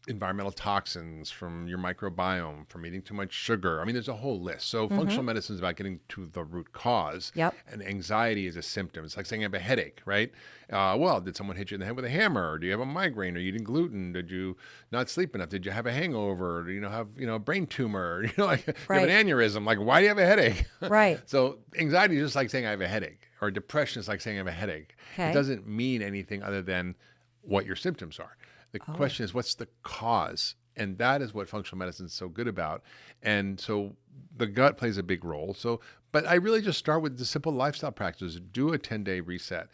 environmental toxins, from your microbiome, from eating too much sugar. I mean, there's a whole list. So functional medicine is about getting to the root cause. Yep. And anxiety is a symptom. It's like saying I have a headache, right? Well, did someone hit you in the head with a hammer? Or do you have a migraine? Are you eating gluten? Did you not sleep enough? Did you have a hangover? Or do you have, a brain tumor? You have an aneurysm. Like, why do you have a headache? Right. So anxiety is just like saying I have a headache. Or depression is like saying I have a headache. Okay. It doesn't mean anything other than what your symptoms are. The question is, what's the cause? And that is what functional medicine is so good about. And so the gut plays a big role. But I really just start with the simple lifestyle practices. Do a 10-day reset.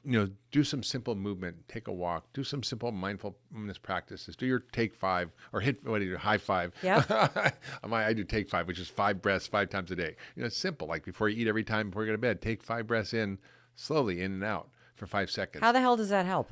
Do some simple movement, take a walk, do some simple mindfulness practices, do your take 5 or high 5. Yeah. I do take 5, which is 5 breaths 5 times a day. It's simple. Like before you eat every time before you go to bed, take 5 breaths in, slowly in and out for 5 seconds. How the hell does that help?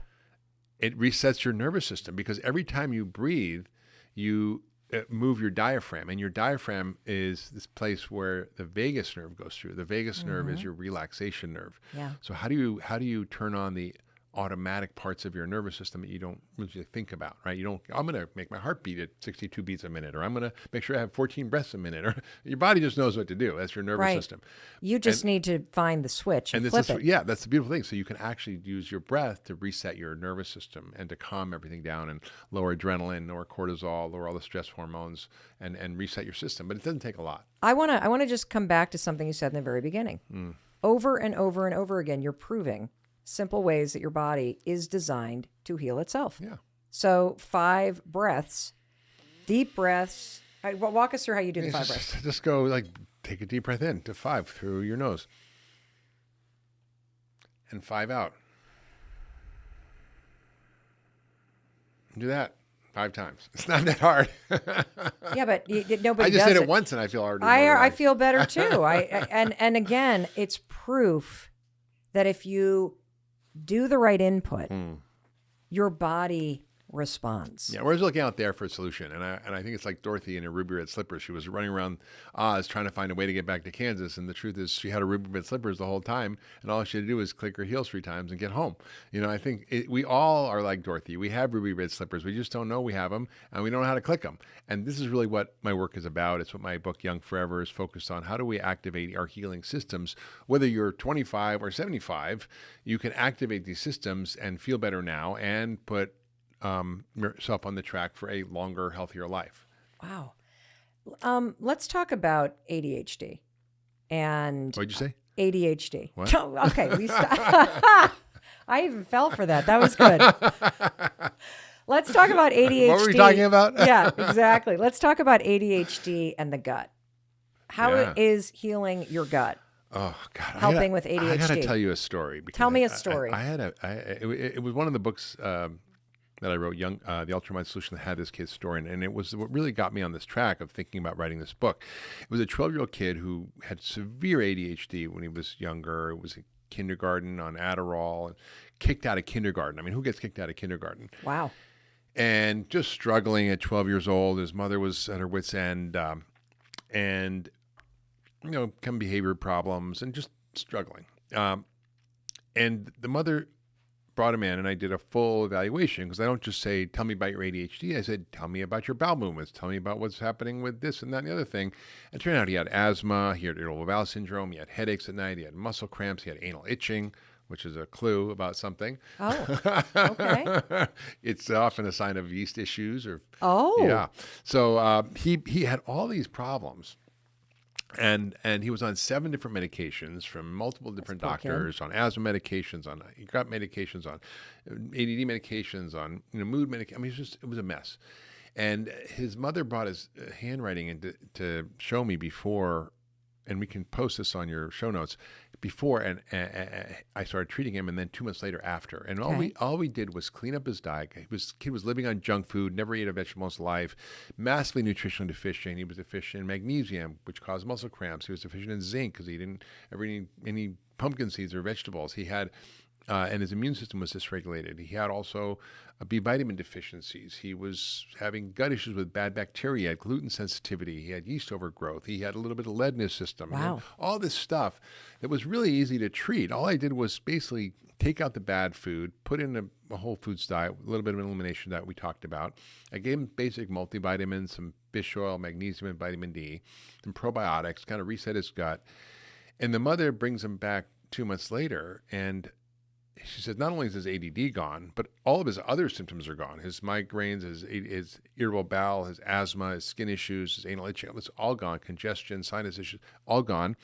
It resets your nervous system because every time you breathe, you move your diaphragm, and your diaphragm is this place where the vagus nerve goes through. The vagus nerve is your relaxation nerve. Yeah. So how do you turn on the automatic parts of your nervous system that you don't really think about, right? I'm going to make my heart beat at 62 beats a minute, or I'm going to make sure I have 14 breaths a minute, or your body just knows what to do. That's your nervous system. You just need to find the switch and flip it. Yeah, that's the beautiful thing. So you can actually use your breath to reset your nervous system and to calm everything down and lower adrenaline, lower cortisol, lower all the stress hormones, and reset your system. But it doesn't take a lot. I want to just come back to something you said in the very beginning. Over and over and over again, you're proving simple ways that your body is designed to heal itself. Yeah. So 5 breaths, deep breaths. Walk us through how you do the 5 breaths. Just go take a deep breath in to 5 through your nose and 5 out. Do that 5 times. It's not that hard. Yeah, but nobody I just does did it once and I feel already. I feel better too. And again, it's proof that if you do the right input, your body responds. Yeah, we're just looking out there for a solution. And I think it's like Dorothy in her ruby red slippers. She was running around Oz trying to find a way to get back to Kansas. And the truth is she had her ruby red slippers the whole time. And all she had to do was click her heels 3 times and get home. I think we all are like Dorothy. We have ruby red slippers. We just don't know we have them and we don't know how to click them. And this is really what my work is about. It's what my book, Young Forever, is focused on. How do we activate our healing systems? Whether you're 25 or 75, you can activate these systems and feel better now and put yourself on the track for a longer, healthier life. Wow. Let's talk about ADHD. And What'd you say? ADHD. What? Okay. I even fell for that. That was good. Let's talk about ADHD. What were we talking about? Yeah, exactly. Let's talk about ADHD and the gut. How it is healing your gut. Oh God! Helping with ADHD. I got to tell you a story. Tell me a story. It was one of the books that I wrote, The Ultramind Solution, that had this kid's story, and it was what really got me on this track of thinking about writing this book. It was a 12-year-old kid who had severe ADHD when he was younger. It was in kindergarten on Adderall, and kicked out of kindergarten. I mean, who gets kicked out of kindergarten? Wow. And just struggling at 12 years old. His mother was at her wit's end, and some behavior problems, and just struggling. And the mother brought him in, and I did a full evaluation, because I don't just say, tell me about your ADHD. I said, tell me about your bowel movements. Tell me about what's happening with this and that and the other thing. And it turned out he had asthma, he had irritable bowel syndrome, he had headaches at night, he had muscle cramps, he had anal itching, which is a clue about something. Oh, okay. It's often a sign of yeast issues or Oh, yeah. So he had all these problems. And he was on 7 different medications from multiple different poor kid. doctors, on asthma medications, on gut medications, on ADD medications, on mood medication. I mean, it was a mess. And his mother brought his handwriting in to show me before, and we can post this on your show notes, before and I started treating him, and then 2 months later after. And all we did was clean up his diet. Kid was living on junk food, never ate a vegetable in his life, massively nutritionally deficient. He was deficient in magnesium, which caused muscle cramps. He was deficient in zinc because he didn't ever eat any pumpkin seeds or vegetables. He had and his immune system was dysregulated. He had also B vitamin deficiencies. He was having gut issues with bad bacteria. He had gluten sensitivity. He had yeast overgrowth. He had a little bit of lead in his system. Wow. He had all this stuff that was really easy to treat. All I did was basically take out the bad food, put in a whole foods diet, a little bit of an elimination diet we talked about. I gave him basic multivitamins, some fish oil, magnesium, and vitamin D, some probiotics, kind of reset his gut. And the mother brings him back 2 months later, and she said, not only is his ADD gone, but all of his other symptoms are gone. His migraines, his irritable bowel, his asthma, his skin issues, his anal itching, it's all gone. Congestion, sinus issues, all gone.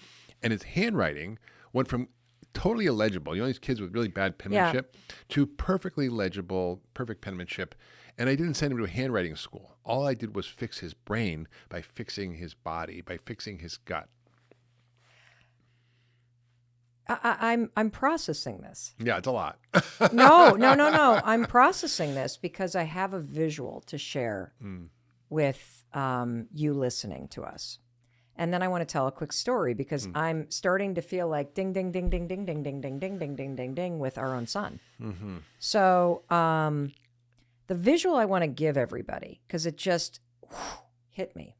And his handwriting went from totally illegible, these kids with really bad penmanship, to perfectly legible, perfect penmanship. And I didn't send him to a handwriting school. All I did was fix his brain by fixing his body, by fixing his gut. I'm processing this. Yeah, it's a lot. No. I'm processing this because I have a visual to share with you listening to us. And then I want to tell a quick story because I'm starting to feel like ding, ding, ding, ding, ding, ding, ding, ding, ding, ding, ding, ding, ding with our own son. Mm-hmm. So the visual I want to give everybody, because it just hit me,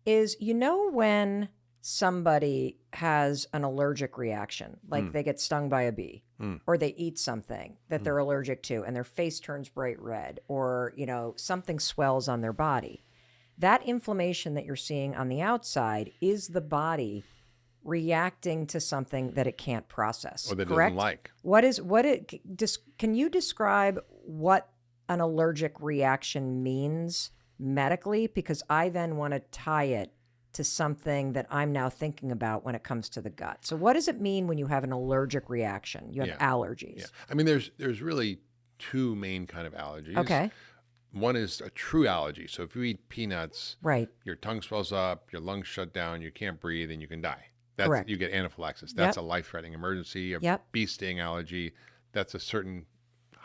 is when somebody has an allergic reaction, like they get stung by a bee or they eat something that they're allergic to and their face turns bright red, or, something swells on their body. That inflammation that you're seeing on the outside is the body reacting to something that it can't process. Or that it correct? doesn't like. Can you describe what an allergic reaction means medically? Because I then want to tie it to something that I'm now thinking about when it comes to the gut. So what does it mean when you have an allergic reaction? You have allergies. Yeah. I mean, there's really 2 main kind of allergies. Okay. One is a true allergy. So if you eat peanuts, Right. your tongue swells up, your lungs shut down, you can't breathe, and you can die. Correct. You get anaphylaxis. That's a life-threatening emergency. A bee sting allergy, that's a certain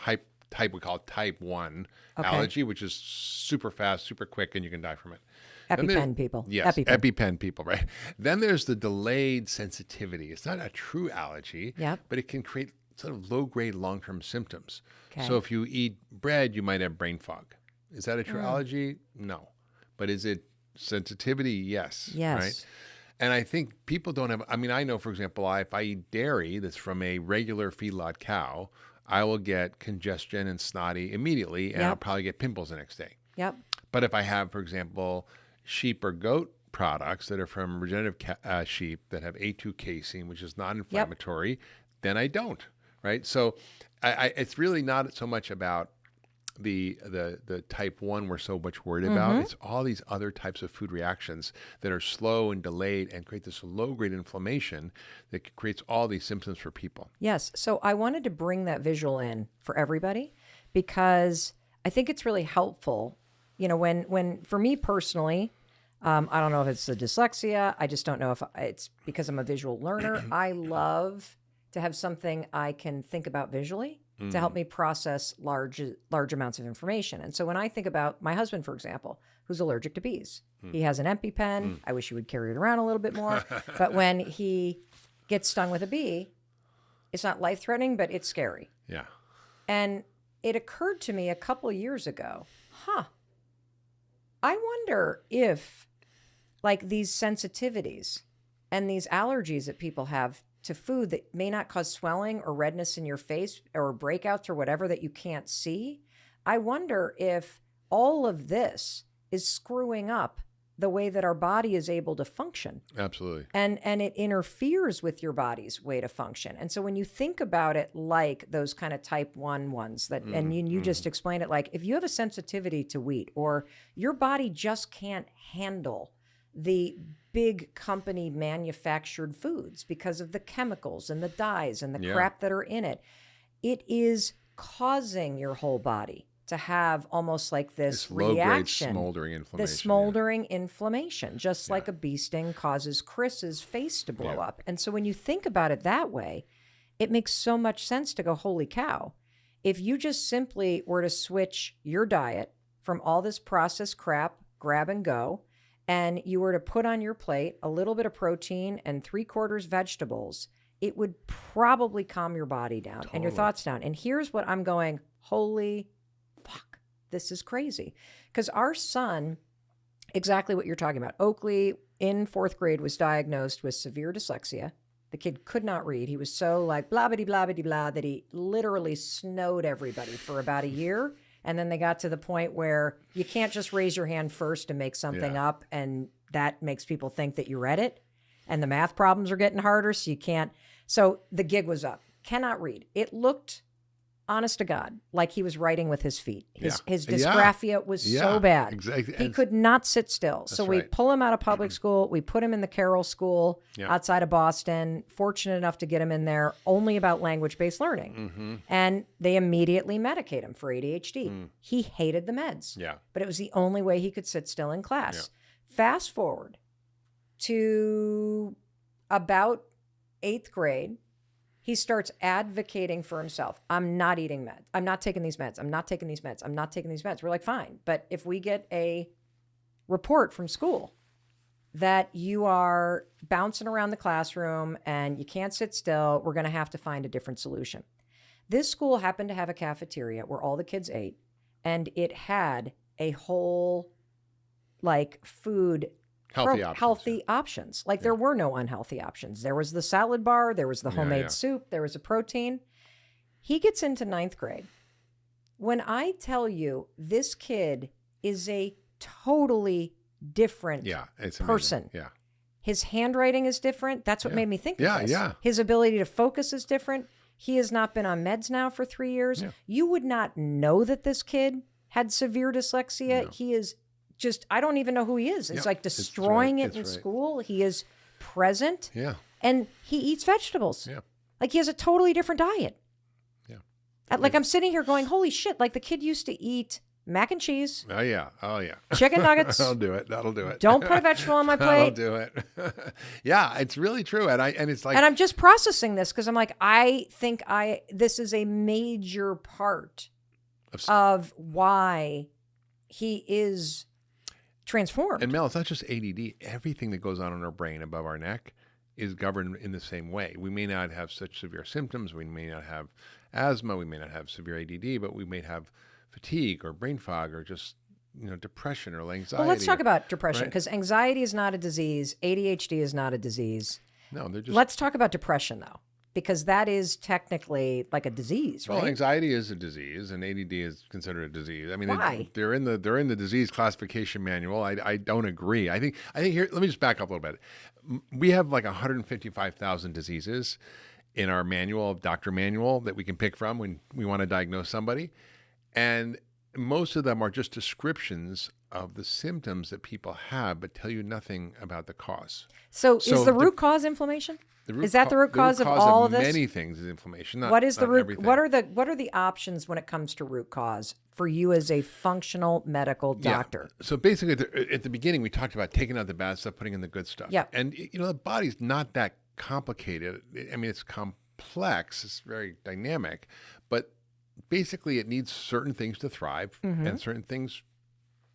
type we call type 1 allergy, which is super fast, super quick, and you can die from it. EpiPen people. Yes, EpiPen people, right? Then there's the delayed sensitivity. It's not a true allergy, but it can create sort of low-grade long-term symptoms. Okay. So if you eat bread, you might have brain fog. Is that a true allergy? No. But is it sensitivity? Yes. Yes. Right? And I think people don't have, I know, for example, if I eat dairy that's from a regular feedlot cow, I will get congestion and snotty immediately, and I'll probably get pimples the next day. Yep. But if I have, for example, sheep or goat products that are from regenerative sheep that have A2 casein, which is non-inflammatory, then I don't, right? So it's really not so much about the type 1 we're so much worried about. It's all these other types of food reactions that are slow and delayed and create this low-grade inflammation that creates all these symptoms for people. Yes. So I wanted to bring that visual in for everybody because I think it's really helpful. When for me personally, I don't know if it's the dyslexia. I just don't know if it's because I'm a visual learner. I love to have something I can think about visually to help me process large amounts of information. And so when I think about my husband, for example, who's allergic to bees, he has an EpiPen. I wish he would carry it around a little bit more. But when he gets stung with a bee, it's not life-threatening, but it's scary. Yeah. And it occurred to me a couple of years ago, I wonder if these sensitivities and these allergies that people have to food that may not cause swelling or redness in your face or breakouts or whatever that you can't see, I wonder if all of this is screwing up the way that our body is able to function. Absolutely. And it interferes with your body's way to function. And so when you think about it like those kind of type 1 ones that, and you just explained it, like if you have a sensitivity to wheat, or your body just can't handle the big company manufactured foods because of the chemicals and the dyes and the crap that are in it, it is causing your whole body to have almost like this reaction, smoldering inflammation. this smoldering inflammation, just like a bee sting causes Chris's face to blow up. And so when you think about it that way, it makes so much sense to go, holy cow. If you just simply were to switch your diet from all this processed crap, grab and go, and you were to put on your plate a little bit of protein and 3/4 vegetables, it would probably calm your body down and your thoughts down. And here's what I'm going, holy fuck, this is crazy. Because our son, exactly what you're talking about, Oakley in 4th grade was diagnosed with severe dyslexia. The kid could not read. He was so like blah, blah, blah, blah, blah, that he literally snowed everybody for about a year. And then they got to the point where you can't just raise your hand first and make something up. And that makes people think that you read it. And the math problems are getting harder, so you can't. So the gig was up. Cannot read. It looked, honest to God, like he was writing with his feet. His dysgraphia was so bad. Exactly. He could not sit still. So we pull him out of public school. We put him in the Carroll School outside of Boston. Fortunate enough to get him in there only about language-based learning. And they immediately medicate him for ADHD. He hated the meds. But it was the only way he could sit still in class. Fast forward to about 8th grade, he starts advocating for himself. I'm not eating meds. I'm not taking these meds. I'm not taking these meds. I'm not taking these meds. We're like, fine. But if we get a report from school that you are bouncing around the classroom and you can't sit still, we're going to have to find a different solution. This school happened to have a cafeteria where all the kids ate, and it had a whole like food healthy options. Like there were no unhealthy options. There was the salad bar, there was the homemade soup, there was a protein. He gets into 9th grade. When I tell you this kid is a totally different person. His handwriting is different. That's what made me think of this. His ability to focus is different. He has not been on meds now for 3 years. You would not know that this kid had severe dyslexia. No. He is just, I don't even know who he is. It's like destroying it in school. He is present. And he eats vegetables. Like he has a totally different diet. Like I'm sitting here going, holy shit, like the kid used to eat mac and cheese. Oh yeah. Chicken nuggets. That'll do it. Don't put a vegetable on my plate. That'll do it. Yeah, it's really true. And it's like, and I'm just processing this because I'm like, I think this is a major part of why he is transformed. And Mel, it's not just ADD. Everything that goes on in our brain above our neck is governed in the same way. We may not have such severe symptoms. We may not have asthma. We may not have severe ADD, but we may have fatigue or brain fog or just depression or anxiety. Well, let's talk about depression because anxiety is not a disease. ADHD is not a disease. No, they're just. Let's talk about depression though, because that is technically like a disease, right? Well, anxiety is a disease, and ADD is considered a disease. I mean, why? They're in the disease classification manual. I don't agree. I think here. Let me just back up a little bit. We have like 155,000 diseases in our doctor manual that we can pick from when we want to diagnose somebody, and most of them are just descriptions of the symptoms that people have, but tell you nothing about the cause. So is the root cause inflammation? Is that the root cause of all of this? Many things is inflammation. What is the root? Everything. What are the options when it comes to root cause for you as a functional medical doctor? Yeah. So basically, at the beginning, we talked about taking out the bad stuff, putting in the good stuff. Yeah. And the body's not that complicated. I mean, it's complex. It's very dynamic, but basically, it needs certain things to thrive, and certain things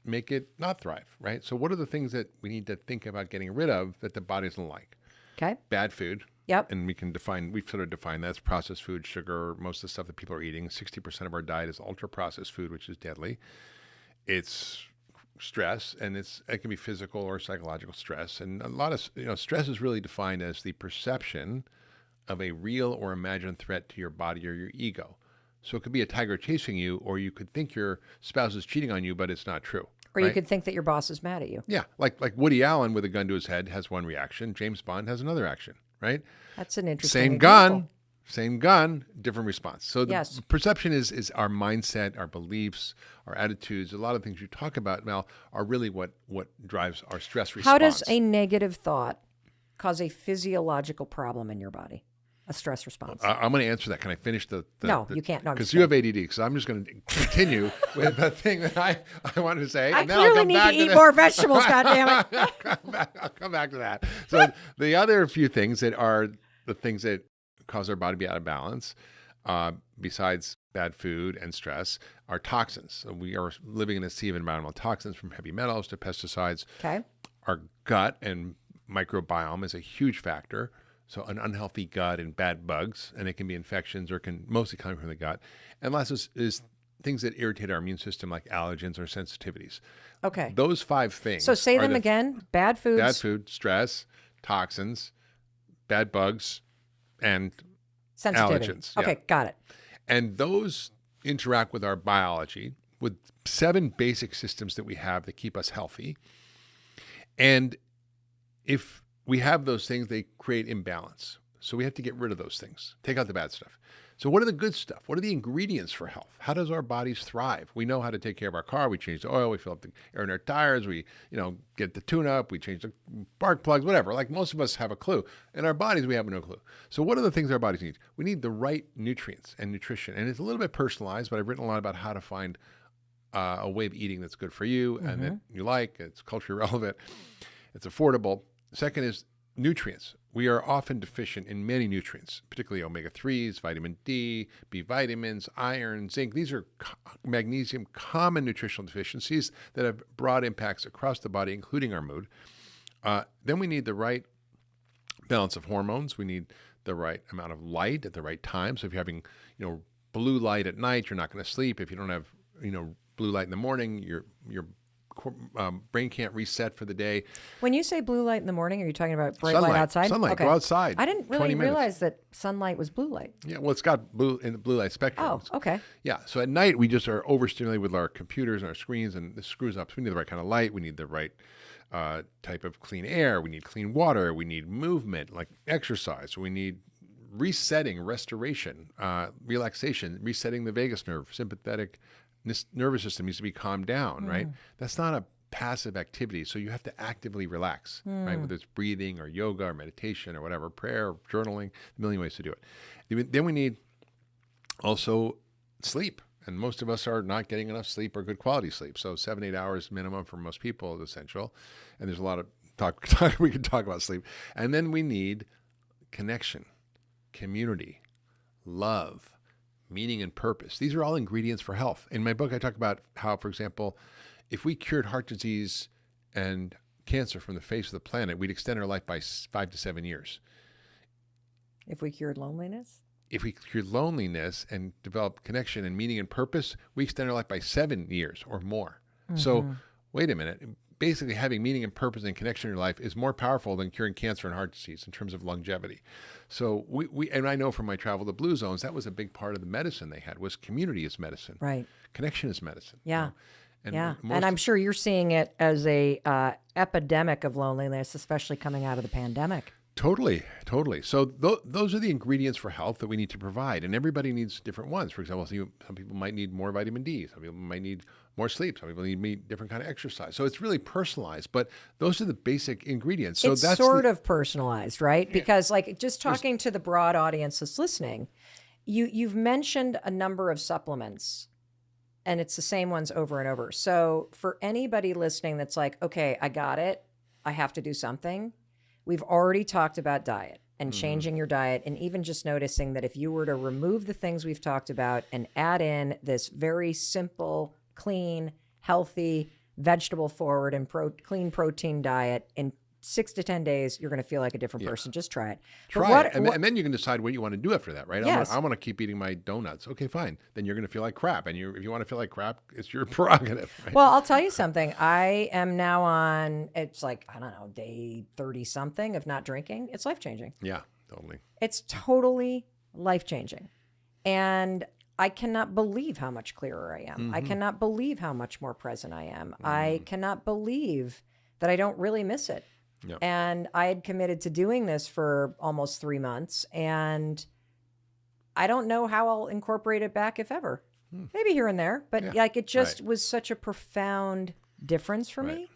make it not thrive. Right. So, what are the things that we need to think about getting rid of that the body doesn't like? Okay. Bad food. Yep. And we've sort of defined that's processed food, sugar, most of the stuff that people are eating. 60% of our diet is ultra processed food, which is deadly. It's stress, and it can be physical or psychological stress. And a lot of, stress is really defined as the perception of a real or imagined threat to your body or your ego. So it could be a tiger chasing you, or you could think your spouse is cheating on you, but it's not true. Or you right? could think that your boss is mad at you. Yeah, like Woody Allen with a gun to his head has one reaction. James Bond has another action, right? That's an interesting Same example. gun, different response. So the Yes. perception is our mindset, our beliefs, our attitudes. A lot of things you talk about, Mel, are really what drives our stress response. How does a negative thought cause a physiological problem in your body? A stress response. I'm going to answer that. Can I finish the No, you can't. No, I'm because just you have ADD. Because I'm just going to continue with the thing that I wanted to say. I and then I'll clearly come need back to eat the- more vegetables, goddammit. I'll come back to that. So the other few things that are the things that cause our body to be out of balance, besides bad food and stress, are toxins. So we are living in a sea of environmental toxins, from heavy metals to pesticides. Okay. Our gut and microbiome is a huge factor. So an unhealthy gut and bad bugs, and it can be infections or can mostly come from the gut. And last is things that irritate our immune system, like allergens or sensitivities. Okay. Those 5 things. So say are them the again. Bad foods. Bad food, stress, toxins, bad bugs, and Sensitivity. allergens. Yeah. Okay, got it. And those interact with our biology with 7 basic systems that we have that keep us healthy. And if we have those things, they create imbalance. So we have to get rid of those things, take out the bad stuff. So what are the good stuff? What are the ingredients for health? How does our bodies thrive? We know how to take care of our car. We change the oil. We fill up the air in our tires. We, get the tune up. We change the spark plugs, whatever. Like most of us have a clue. In our bodies, we have no clue. So what are the things our bodies need? We need the right nutrients and nutrition. And it's a little bit personalized, but I've written a lot about how to find a way of eating that's good for you and that you like. It's culturally relevant. It's affordable. Second is nutrients. We are often deficient in many nutrients, particularly omega-3s, vitamin D, B vitamins, iron, zinc. These are magnesium, common nutritional deficiencies that have broad impacts across the body, including our mood. Then we need the right balance of hormones. We need the right amount of light at the right time. So if you're having, blue light at night, you're not going to sleep. If you don't have, blue light in the morning, your brain can't reset for the day. When you say blue light in the morning, are you talking about bright Sunlight. light outside? Sunlight. Okay. Go outside. I didn't 20 really minutes. realize that sunlight was blue light. Yeah, well, it's got blue in the blue light spectrum. Oh, okay. Yeah, so at night we just are overstimulated with our computers and our screens, and this screws up. So we need the right kind of light. We need the right type of clean air. We need clean water. We need movement, like exercise. We need resetting, restoration, relaxation, resetting the vagus nerve, sympathetic nervous system needs to be calmed down, right? That's not a passive activity. So you have to actively relax, right? Whether it's breathing or yoga or meditation or whatever, prayer, or journaling, a million ways to do it. Then we need also sleep. And most of us are not getting enough sleep or good quality sleep. So 7-8 hours minimum for most people is essential. And there's a lot of talk we can talk about sleep. And then we need connection, community, love, meaning and purpose. These are all ingredients for health. In my book, I talk about how, for example, if we cured heart disease and cancer from the face of the planet, we'd extend our life by 5 to 7 years. If we cured loneliness? If we cured loneliness and develop connection and meaning and purpose, we extend our life by 7 years or more. So wait a minute. Basically, having meaning and purpose and connection in your life is more powerful than curing cancer and heart disease in terms of longevity. So and I know from my travel to blue zones, that was a big part of the medicine they had, was community is medicine. Right. Connection is medicine. Yeah. And Yeah. And I'm sure you're seeing it as a epidemic of loneliness, especially coming out of the pandemic. Totally. So those are the ingredients for health that we need to provide, and everybody needs different ones. For example, some people might need more vitamin D, some people might need more sleep, some people need different kind of exercise. So it's really personalized, but those are the basic ingredients. So It's that's sort of personalized, right? Because like just talking to the broad audience that's listening, you've mentioned a number of supplements, and it's the same ones over and over. So for anybody listening that's like, okay, I got it, I have to do something. We've already talked about diet and changing your diet, and even just noticing that if you were to remove the things we've talked about and add in this very simple, clean, healthy, vegetable forward and clean protein diet in 6 to 10 days, you're going to feel like a different person. Just try it. Try it, and then you can decide what you want to do after that, right? Yes. I want to keep eating my donuts. Okay, fine. Then you're going to feel like crap, and if you want to feel like crap, it's your prerogative. Right? Well, I'll tell you something. I am now on, it's like, I don't know, day 30 something of not drinking. It's life changing. Yeah, totally. It's totally life changing. And I cannot believe how much clearer I am. I cannot believe how much more present I am. I cannot believe that I don't really miss it. Yep. And I had committed to doing this for almost 3 months, and I don't know how I'll incorporate it back, if ever. Maybe here and there, but Yeah. like it just Right. was such a profound difference for Right. me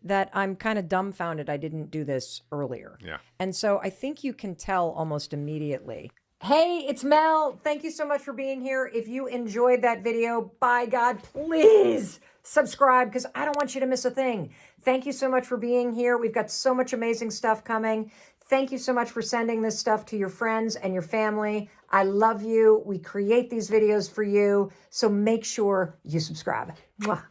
that I'm kind of dumbfounded I didn't do this earlier. Yeah. And so I think you can tell almost immediately. Hey, it's Mel. Thank you so much for being here. If you enjoyed that video, by God, please subscribe because I don't want you to miss a thing. Thank you so much for being here. We've got so much amazing stuff coming. Thank you so much for sending this stuff to your friends and your family. I love you. We create these videos for you. So make sure you subscribe. Mwah.